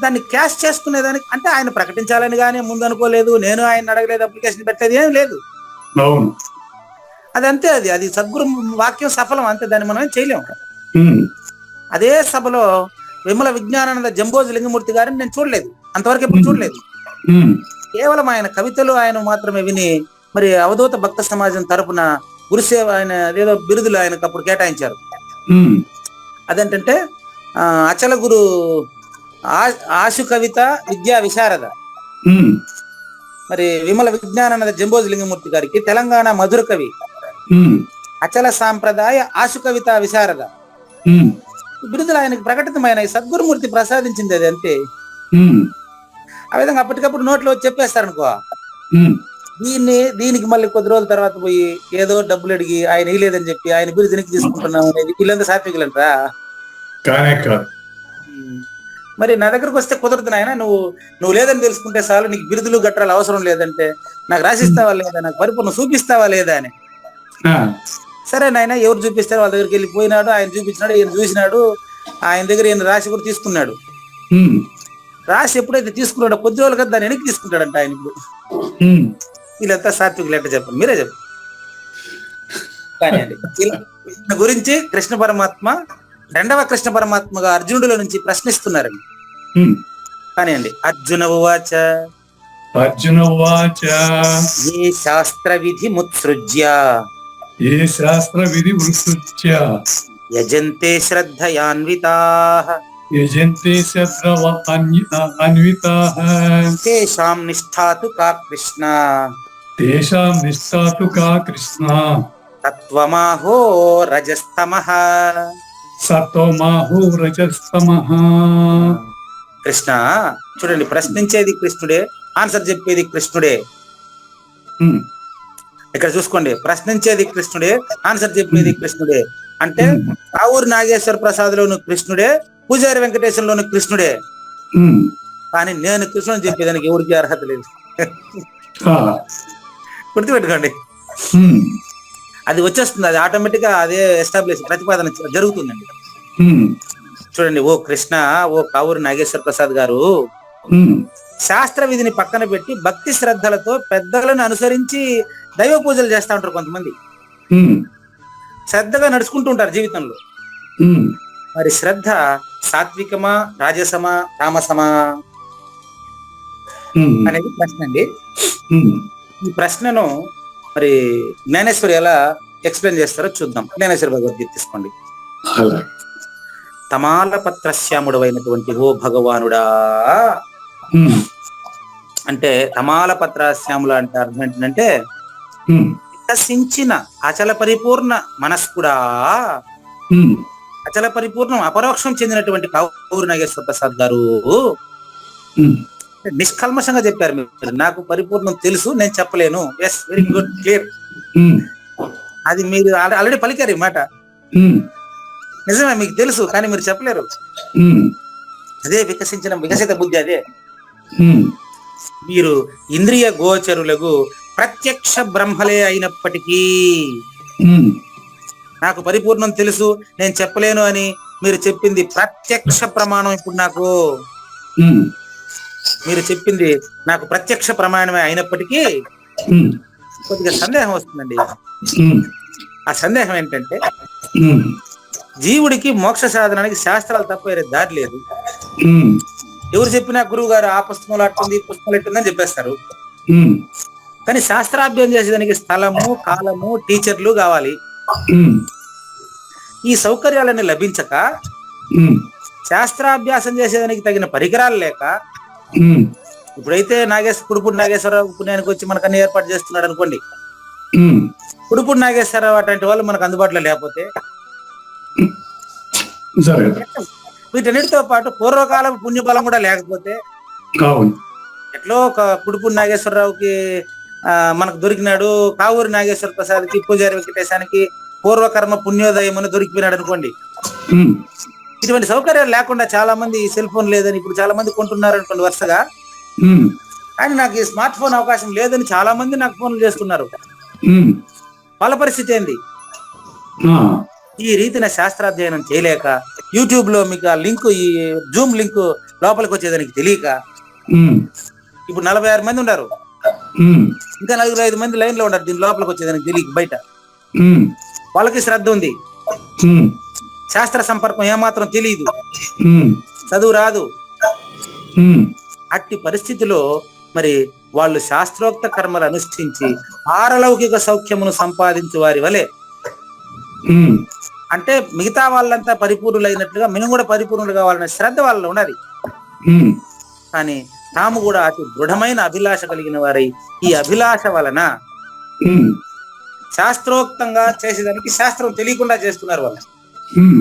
దాన్ని క్యాష్ చేసుకునేదానికి అంటే ఆయన ప్రకటించాలని కానీ ముందు అనుకోలేదు, నేను ఆయన అడగలేదు, అప్లికేషన్ పెట్టేది ఏం లేదు. అది అంతే, అది సద్గురు వాక్యం సఫలం అంతే, దాన్ని మనం ఏం చేయలేము. అదే సభలో విమల విజ్ఞానానంద జంబోజు లింగమూర్తి గారిని నేను చూడలేదు, అంతవరకు ఎప్పుడు చూడలేదు. కేవలం ఆయన కవితలు ఆయన మాత్రమే విని, మరి అవధూత భక్త సమాజం తరపున గురుసేవ ఆయన ఏదో బిరుదులు ఆయనకు అప్పుడు కేటాయించారు. అదేంటంటే అచల గురు ఆశు కవిత విద్యా విశారద, ఉమ్, మరి విమల విజ్ఞానానంద జంబోజి లింగమూర్తి గారికి తెలంగాణ మధుర కవి, ఉమ్, అచల సాంప్రదాయ ఆశు కవిత విశారద ఉమ్, బిరుదులు ఆయనకు ప్రకటితమైన ఈ సద్గురుమూర్తి ప్రసాదించింది అది అంతే. ఉమ్, ఆ విధంగా అప్పటికప్పుడు నోట్లో వచ్చి చెప్పేస్తారనుకో, ఉమ్, దీనికి మళ్ళీ కొద్ది రోజుల తర్వాత పోయి ఏదో డబ్బులు అడిగి ఆయన ఇవ్వలేదని చెప్పి ఆయన బిరుదు వెనక్కి తీసుకుంటున్నాం అనేది వీళ్ళంతా సాత్వికులంటారా? కానే కాదు. మరి నా దగ్గరకు వస్తే కుదరదు నాయన, నువ్వు లేదని తెలుసుకుంటే చాలు, నీకు బిరుదులు గట్రాలు అవసరం లేదంటే నాకు రాసిస్తావా లేదా, నాకు పరిపూర్ణ చూపిస్తావా లేదా అని. ఆ, సరే నాయన, ఎవరు చూపిస్తారు వాళ్ళ దగ్గరికి వెళ్ళిపోయినాడు, ఆయన చూపించినాడు, ఈయన చూసినాడు, ఆయన దగ్గర ఈయన రాసి కూడా తీసుకున్నాడు. ఉమ్, రాసి ఎప్పుడైతే తీసుకున్నాడో కొద్ది రోజులు కదా దాన్ని వెనక్కి తీసుకుంటాడంట ఆయన. ఇప్పుడు ఉమ్, వీళ్ళంతా సాత్వికులు ఎట్లా చెప్పండి, మీరే చెప్పండి. కానీ అండి ఈయన గురించి కృష్ణ పరమాత్మ రెండవ కృష్ణ పరమాత్మగా అర్జునుడిలో నుంచి ప్రశ్నిస్తున్నారండి. ఉమ్. కానీ అండి అర్జున ఉవాచ అర్జున ఉవాచ ఏ శాస్త్ర విధి ముత్సృజ్య ఏ శాస్త్ర విధి వృత్య యజంతే శ్రద్ధయాన్వితాః యజంతే శత్రవ అన్వితాః తేషాం నిష్ఠాతు కా కృష్ణ తేషాం నిష్ఠాతు కా కృష్ణ తత్వమాహో రజస్తమః. సత్వమాహో రజస్తమః. కృష్ణ చూడండి, ప్రశ్నించేది కృష్ణుడే, ఆన్సర్ చెప్పేది కృష్ణుడే. ఉమ్, ఇక్కడ చూసుకోండి, ప్రశ్నించేది కృష్ణుడే, ఆన్సర్ చెప్పేది కృష్ణుడే. అంటే కావూరు నాగేశ్వర ప్రసాద్ లోను కృష్ణుడే, పూజారి వెంకటేశ్వరలోను కృష్ణుడే. ఉమ్, కానీ నేను కృష్ణుని చెప్పేదానికి ఎవరికి అర్హత లేదు. ఆ, గుర్తుపెట్టుకోండి, ఉమ్, అది వచ్చేస్తుంది, అది ఆటోమేటిక్ గా అదే ఎస్టాబ్లిష్ ప్రతిపాదన జరుగుతుందండి. ఉమ్, చూడండి, ఓ కృష్ణ, ఓ కావూరు నాగేశ్వర ప్రసాద్ గారు, ఉమ్, శాస్త్ర విధిని పక్కన పెట్టి భక్తి శ్రద్ధలతో పెద్దలను అనుసరించి దైవ పూజలు చేస్తా ఉంటారు కొంతమంది. ఉమ్, శ్రద్ధగా నడుచుకుంటూ ఉంటారు జీవితంలో. ఉమ్, మరి శ్రద్ధ సాత్వికమా, రాజసమా, తామసమా ఉమ్, అనేది ప్రశ్న అండి. ఉమ్. ఈ ప్రశ్నను మరి జ్ఞానేశ్వరి ఎలా ఎక్స్ప్లెయిన్ చేస్తారో చూద్దాం. జ్ఞానేశ్వరి భగవద్గీత తీసుకోండి. అలా. తమాలపత్రశ్యాముడు అయినటువంటి ఓ భగవానుడా, ఉమ్, అంటే తమాలపత్రశ్యాముల అంటే అర్థం ఏంటంటే ఉమ్, వికసించిన అచల పరిపూర్ణ మనస్కుడా, ఉమ్, అచల పరిపూర్ణం అపరోక్షం చెందినటువంటి కావూరు నాగేశ్వర ప్రసాద్ గారు ఉమ్, నిష్కల్మషంగా చెప్పారు. మీరు నాకు పరిపూర్ణం తెలుసు, నేను చెప్పలేను. Yes, very good, clear. Um, అది మీరు ఆల్రెడీ పలికారు ఈ మాట. ఉమ్, నిజమే, మీకు తెలుసు, కానీ మీరు చెప్పలేరు. ఉమ్, అదే వికసిత బుద్ధి. అదే ఉమ్, మీరు ఇంద్రియ గోచరులకు ప్రత్యక్ష బ్రహ్మలే అయినప్పటికీ ఉమ్, నాకు పరిపూర్ణం తెలుసు, నేను చెప్పలేను అని మీరు చెప్పింది ప్రత్యక్ష ప్రమాణం. ఇప్పుడు నాకు ఉమ్, మీరు చెప్పింది నాకు ప్రత్యక్ష ప్రమాణమే అయినప్పటికీ ఉమ్, కొద్దిగా సందేహం వస్తుందండి. ఉమ్, ఆ సందేహం ఏంటంటే ఉమ్, జీవుడికి మోక్ష సాధనానికి శాస్త్రాలు తప్ప వేరే దారి లేదు. ఉమ్, ఎవరు చెప్పినా గురువు గారు ఆ పుస్తకంలో అట్టుంది, ఈ పుస్తకంలో ఎట్టుందని చెప్పేస్తారు. ఉమ్, కానీ శాస్త్రాభ్యాసం చేసేదానికి స్థలము, కాలము, టీచర్లు కావాలి. ఉమ్, ఈ సౌకర్యాలన్నీ లభించక, ఉమ్, శాస్త్రాభ్యాసం చేసేదానికి తగిన పరికరాలు లేక, ఉమ్, ఇప్పుడైతే కుడుపూడి నాగేశ్వరరావు పుణ్యానికి వచ్చి మనకు అన్ని ఏర్పాటు చేస్తున్నాడు అనుకోండి. ఉమ్, కుడుపూడి నాగేశ్వరరావు అటువంటి వాళ్ళు మనకు అందుబాటులో లేకపోతే, జరగదు. వీటన్నిటితో పాటు పూర్వకాలం పుణ్యబలం కూడా లేకపోతే, అవును. ఎట్లో ఒక కుడుపూడి నాగేశ్వరరావుకి మనకు దొరికినాడు, కావూరి నాగేశ్వర ప్రసాద్కి, పూజారి వెంకటేశానికి పూర్వకర్మ పుణ్యోదయం అని దొరికిపోయినాడు అనుకోండి. ఉమ్, ఇటువంటి సౌకర్యాలు లేకుండా చాలా మంది సెల్ ఫోన్ లేదని ఇప్పుడు చాలా మంది కొంటున్నారు అనుకోండి వరుసగా. ఉమ్, కానీ నాకు ఈ స్మార్ట్ ఫోన్ అవకాశం లేదని చాలా మంది నాకు ఫోన్లు చేస్తున్నారు. ఉమ్, వాళ్ళ పరిస్థితి ఏంది? ఆ, ఈ రీతిన శాస్త్రాధ్యయనం చేయలేక, యూట్యూబ్ లో మీకు ఆ లింక్, ఈ జూమ్ లింక్ లోపలికి వచ్చేదానికి తెలియక, ఉమ్, ఇప్పుడు 46 మంది ఉన్నారు, ఉమ్, ఇంకా 4-5 మంది లైన్ లో ఉన్నారు దీని లోపలికి వచ్చేదానికి తెలియక బయట. ఉమ్, వాళ్ళకి శ్రద్ధ ఉంది, ఉమ్, శాస్త్ర సంపర్కం ఏమాత్రం తెలియదు, ఉమ్, చదువు రాదు. ఉమ్, అట్టి పరిస్థితిలో మరి వాళ్ళు శాస్త్రోక్త కర్మలు అనుష్ఠించి పారలౌకిక సౌఖ్యమును సంపాదించు వారి వలె ఉమ్, అంటే మిగతా వాళ్ళంతా పరిపూర్ణులైనట్లుగా మేము కూడా పరిపూర్ణులు కావాలనే శ్రద్ధ వాళ్ళలో ఉన్నది. ఉమ్, కానీ తాము కూడా అతి దృఢమైన అభిలాష కలిగిన వారై ఈ అభిలాష వలన ఉమ్, శాస్త్రోక్తంగా చేసేదానికి శాస్త్రం తెలియకుండా చేస్తున్నారు వాళ్ళు. ఉమ్,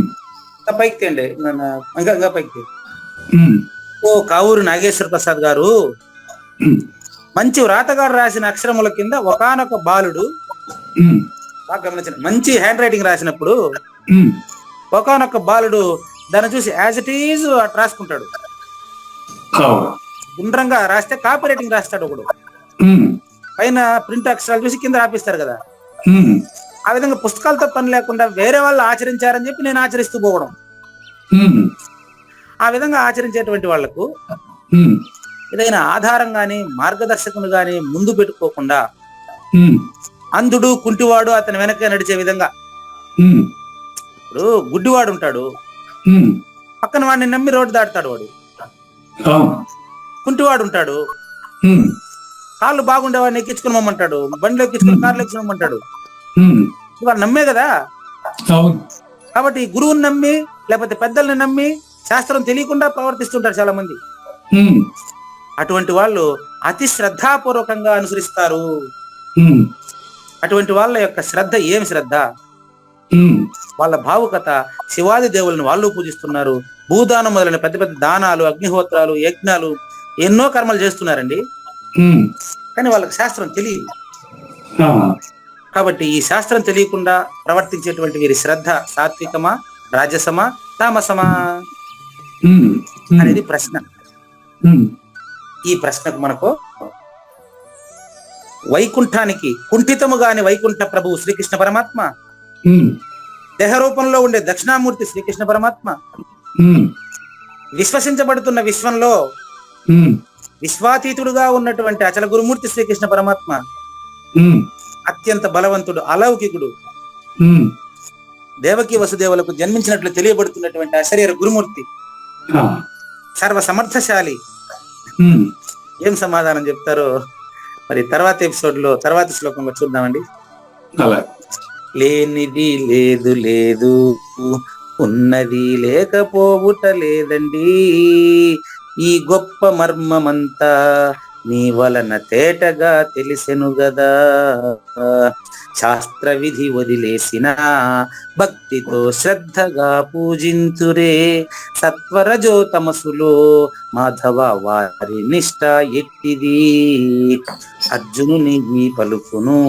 ఇంకా పైకి తేండి, ఇంకా పైకి తేండి. ఉమ్, ఓ కావూరు నాగేశ్వర ప్రసాద్ గారు ఉమ్, మంచి వ్రాతగాడు రాసిన అక్షరముల కింద ఒకానొక బాలుడు, ఉమ్, బాగా గమనించండి, మంచి హ్యాండ్ రైటింగ్ రాసినప్పుడు ఉమ్, ఒకానొక బాలుడు దాన్ని చూసి యాజ్ ఇట్ ఈజ్ అట్ రాసుకుంటాడు. అవును. గుండ్రంగా రాస్తే కాపీ రైటింగ్ రాస్తాడు ఒకడు, ఉమ్, పైన ప్రింట్ అక్షరాలు చూసి కింద రాపిస్తారు కదా. ఉమ్, ఆ విధంగా పుస్తకాలతో పని లేకుండా వేరే వాళ్ళు ఆచరించారని చెప్పి నేను ఆచరిస్తూ పోవడం. ఉమ్, ఆ విధంగా ఆచరించేటువంటి వాళ్లకు ఉమ్, ఏదైనా ఆధారం గాని మార్గదర్శకులు గాని ముందు పెట్టుకోకుండా ఉమ్, అంధుడు కుంటివాడు అతని వెనక నడిచే విధంగా, ఉమ్, ఇప్పుడు గుడ్డివాడు ఉంటాడు, ఉమ్, పక్కన వాడిని నమ్మి రోడ్డు దాటుతాడు. వాడు అవును. కుంటివాడు ఉంటాడు, ఉమ్, కాళ్ళు బాగుండేవాడిని ఎక్కించుకున్నామంటాడు, బండిలో ఎక్కించుకుని కార్లు ఎక్కించుకోమంటాడు. ఉమ్, వాడు నమ్మే కదా. అవును. కాబట్టి గురువుని నమ్మి లేకపోతే పెద్దల్ని నమ్మి శాస్త్రం తెలియకుండా ప్రవర్తిస్తుంటారు చాలా మంది. ఉమ్, అటువంటి వాళ్ళు అతి శ్రద్ధాపూర్వకంగా అనుసరిస్తారు. ఉమ్, అటువంటి వాళ్ళ యొక్క శ్రద్ధ ఏమి శ్రద్ధ, ఉమ్, వాళ్ళ భావుకత శివాది దేవులను వాళ్ళు పూజిస్తున్నారు. భూదానం మొదలైన పెద్ద పెద్ద దానాలు, అగ్నిహోత్రాలు, యజ్ఞాలు, ఎన్నో కర్మలు చేస్తున్నారండి. ఉమ్, కానీ వాళ్ళకి శాస్త్రం తెలియదు. ఆ, కాబట్టి ఈ శాస్త్రం తెలియకుండా ప్రవర్తించేటువంటి వీరి శ్రద్ధ సాత్వికమా, రాజసమా, తామసమా ఉమ్, ఉమ్, అనేది ప్రశ్న. ఉమ్, ఈ ప్రశ్నకు మనకు వైకుంఠానికి కుంఠితము గాని వైకుంఠ ప్రభువు శ్రీకృష్ణ పరమాత్మ, ఉమ్, దేహ రూపంలో ఉండే దక్షిణామూర్తి శ్రీకృష్ణ పరమాత్మ, ఉమ్, విశ్వసించబడుతున్న విశ్వంలో ఉమ్, విశ్వాతీతుడుగా ఉన్నటువంటి అచల గురుమూర్తి శ్రీకృష్ణ పరమాత్మ, ఉమ్, అత్యంత బలవంతుడు, అలౌకికుడు, ఉమ్, దేవకి వసుదేవులకు జన్మించినట్లు తెలియబడుతున్నటువంటి అశరీర గురుమూర్తి, ఆ, సర్వ సమర్థశాలి. ఉమ్, ఏం సమాధానం చెప్తారో మరి తర్వాత ఎపిసోడ్ లో తర్వాత శ్లోకంలో చూద్దామండి. అలా. లేనిది లేదు లేదు, ఉన్నది లేకపోవుట లేదండి, ఈ గొప్ప మర్మమంతా నీ వలన తేటగా తెలిసెను గదా, శాస్త్ర విధి వదిలేసిన భక్తితో శ్రద్ధగా పూజింతురే, సత్వరజో తమసులో మాధవ వారి నిష్ట ఎట్టిది, అర్జునుని ఈ పలుకును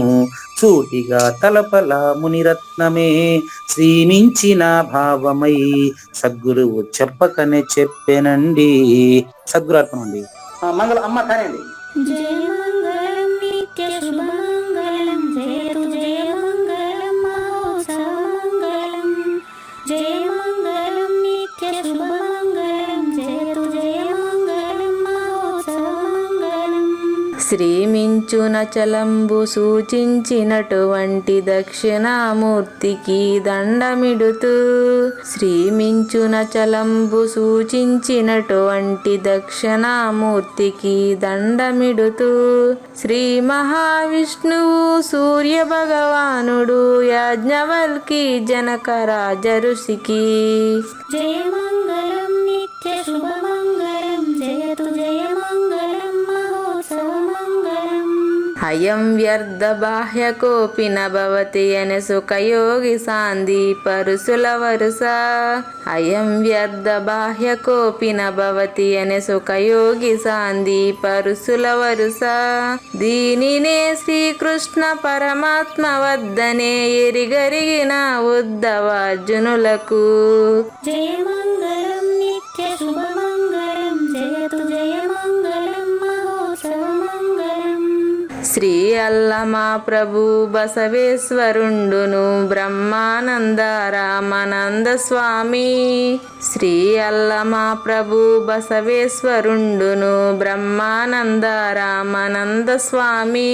సూటిగా తలపల మునిరత్నమే, శ్రీమించిన భావమై సద్గురువు చెప్పకనే చెప్పెనండి. సద్గురు అర్థం అండి. మంగళం అమ్మ కానండి. జయ మంగళం నిత్య శుభమంగళం, జయతు జయ మంగళం మహోత్సవ మంగళం, జయ మంగళం నిత్య శుభమంగళం, జయతు జయ మంగళం మహోత్సవ మంగళం. శ్రీమించున చలంబు సూచించినటువంటి దక్షిణామూర్తికి దండమిడుతూ, శ్రీమించున చలంబు సూచించినటువంటి దక్షిణామూర్తికి దండమిడుతూ, శ్రీ మహావిష్ణువు సూర్య భగవానుడు యాజ్ఞవల్కి జనక రాజ ఋషికి, జయ మంగళం నిత్య శుభమంగళం, జయతు జయ మంగళం మహోత్సవ మంగళం. అయం వ్యర్థ బాహ్య కోపి నభవతి అనే సుఖయోగి సాంది పరుసుల వరుస, అయం వ్యర్థ బాహ్య కోపి నభవతి అనే సుఖయోగి సాంది పరుసుల వరుస, దీనినే శ్రీకృష్ణ పరమాత్మ వద్దనే ఎరిగరిగిన ఉద్ధవార్జునులకు, జయ మంగళం నిత్య శుభమంగళం, జయతు జయ మంగళం మహోత్సవ మంగళం. శ్రీ అల్లమా ప్రభు బసవేశ్వరుండును బ్రహ్మానంద రామానంద స్వామి, శ్రీ అల్లమా ప్రభు బసవేశ్వరుండును బ్రహ్మానంద రామానంద స్వామి,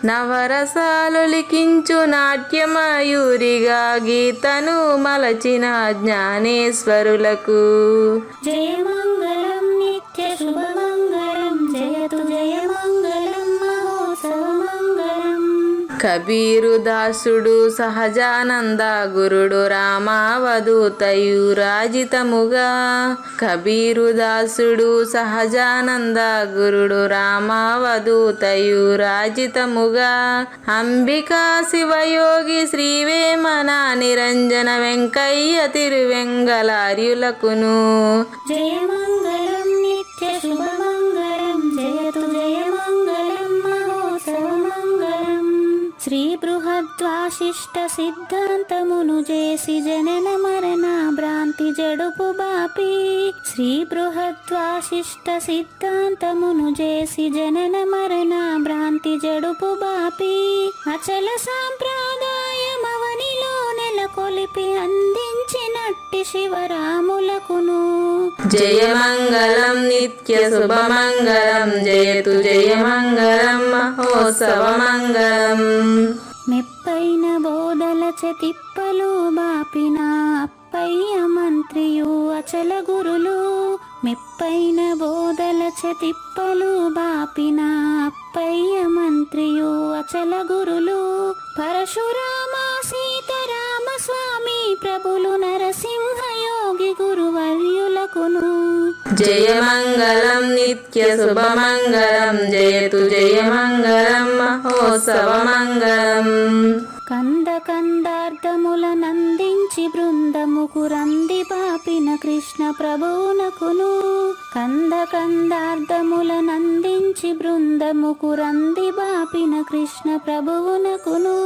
నవరసాలు లిఖించు నాట్యమయూరిగా గీతను మలచిన జ్ఞానేశ్వరులకు, జయ మంగళం నిత్య శుభమంగళం, జయతు జయ మంగళం మహోత్సవ మంగళం. కబీరు దాసుడు సహజానంద గురుడు రామావధూతయు రాజితముగా. కబీరు దాసుడు సహజానంద గురుడు రామావధూతయు రాజితముగా. అంబికా శివయోగి శ్రీవేమన నిరంజన వెంకయ్య తిరువెంగళార్యులకును. జయమంగళం నిత్య శుభమంగళం జయతు జయమంగళం మహోత్సవమంగళం. శ్రీ బృహద్వాశిష్ట సిద్ధాంతమును చేసి జనన మరణ భ్రాంతి జడుపు బాపి. శ్రీ బృహద్వాశిష్ట సిద్ధాంతమును చేసి జనన మరణ భ్రాంతి జడుపు బాపి. అచల సాంప్రదాయమవనిలో నెలకొలిపి అందించినట్టి శివరాములకును. జయమంగళం నిత్య శుభమంగళం జయతు జయమంగళం మహోత్సవమంగళం. మెప్పైన బోధల తిప్పలు బాపిన అప్పయ్య మంత్రియు అచల గురులు. మెప్పైన బోధల తిప్పలు బాపిన అప్పయ్య మంత్రియు అచల గురులు. పరశురామ సీతారామ స్వామి ప్రభులు నరసింహయోగి గురువర్యులకును. జయమంగళం నిత్య శుభమంగళం జయతు జయమంగళం మహోత్సవమంగళం. కంద కందార్థముల నందించి బృందముకు రంది పాపిన కృష్ణ ప్రభువునకును. కంద కందార్థముల నందించి బృందముకు రంది బాపిన కృష్ణ ప్రభువునకును.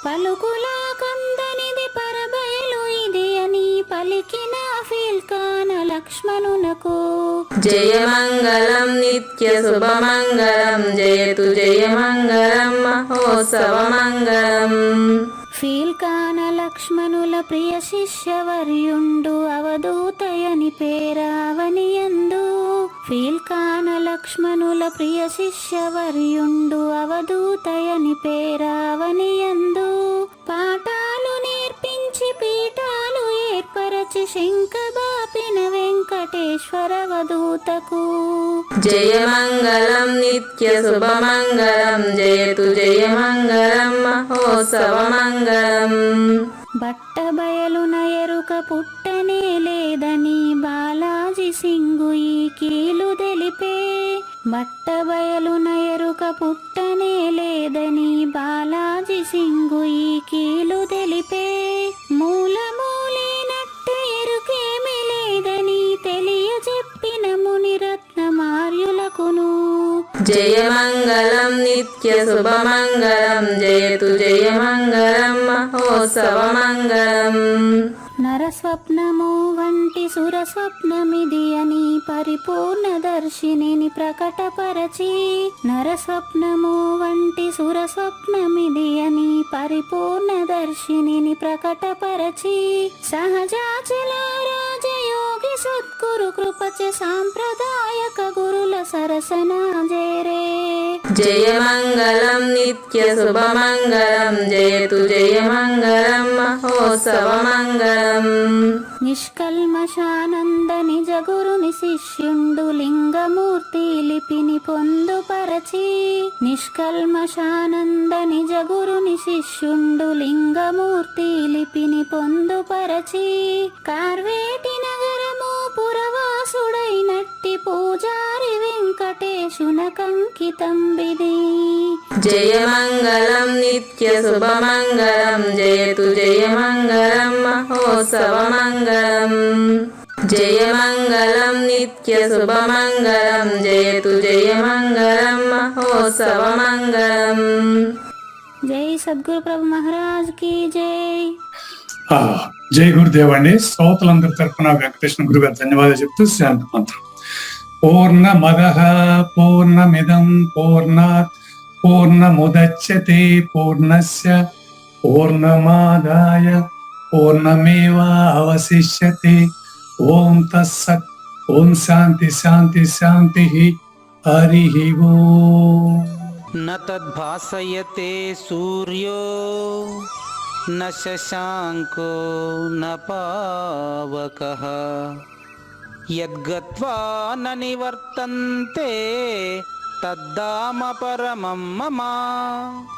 పలుకులా కందనిది పరబయలు ఇది అని పలికిన ఫీల్కాన లక్ష్మణునకు. జయమంగళం నిత్య శుభమంగళం జయతు జయమంగళం మహోత్సవమంగళం. ఫీల్కాన లక్ష్మణుల ప్రియ శిష్యవర్యుండు అవధూతయని పేరావనియందు. ఫీల్కాన లక్ష్మణుల ప్రియ శిష్యవర్యుండు అవధూతయని పేరావనియందు. పాఠాలు నేర్పించి పీఠాలు ఏర్పరచి శంఖబాపిన వెంకటేశ్వర అవధూతకు. జయమంగళం నిత్య శుభమంగళం జయతు జయమంగళం మహోత్సవమంగళం. బట్టబయలున ఎరుక పుట్టనే లేదని బాలాజీ సింగు ఈ కీలు తెలిపే. బట్టబయలున ఎరుక పుట్టనే లేదని బాలాజీ సింగు ఈ కీలు తెలిపే. మూలమూలేనట్టు ఎరుకేమి లేదని తెలియజెప్పిన మునిరత్నమార్యులకును. జయమంగళం నిత్య శుభమంగళం జయతు జయమంగళం మహోత్సవమంగళం. నరస్వప్నము వంటి సురస్వప్నమిది అని పరిపూర్ణ దర్శినిని ప్రకటపరచి. నరస్వప్నము వంటి సురస్వప్నమిది అని పరిపూర్ణ దర్శినిని ప్రకటపరచి. సహజాచల రాజయోగి సద్గురు కృపచ సాంప్రదాయక గురుల సరసన జేరే. జయమంగళం నిత్య శుభమంగళం జయతు జయమంగళం మహోత్సవమంగళం. నిష్కల్మషానంద నిజ గురుని శిష్యుండు లింగమూర్తి లిపిని పొందుపరచి. నిష్కల్మషానంద నిజ గురుని శిష్యుండు లింగమూర్తి లిపిని పొందుపరచి. కార్వేటి నగరము పురవాసుడైనట్టి పూజారి వెంకటేశునకంకితం విధి. జయమంగళం నిత్య శుభమంగళం జయతు జయమంగళం మహోత్సవమంగళం. జయమంగళం నిత్య శుభమంగళం జయతు జయమంగళం మహోత్సవమంగళం. జై సద్గురు ప్రభు మహారాజ్ కి జై. జై గురుదేవ్ అండి. శ్రోతలందరి తరఫున వెంకటేశ్వర గురు గారు ధన్యవాదాలు చెప్తూ శాంతి మంత్రం. పూర్ణమదః పూర్ణమిదం పూర్ణాత్ పూర్ణముదచ్యతే పూర్ణస్య పూర్ణమాదాయ పూర్ణమేవావశిష్యతే. ఓం తత్సత్. ఓం శాంతి శాంతి శాంతి. హరి ఓం. న తద్భాసయతే సూర్యో న శశాంకో న పావకః యద్గత్వా న నివర్తంతే తద్ధామ పరమం మమ.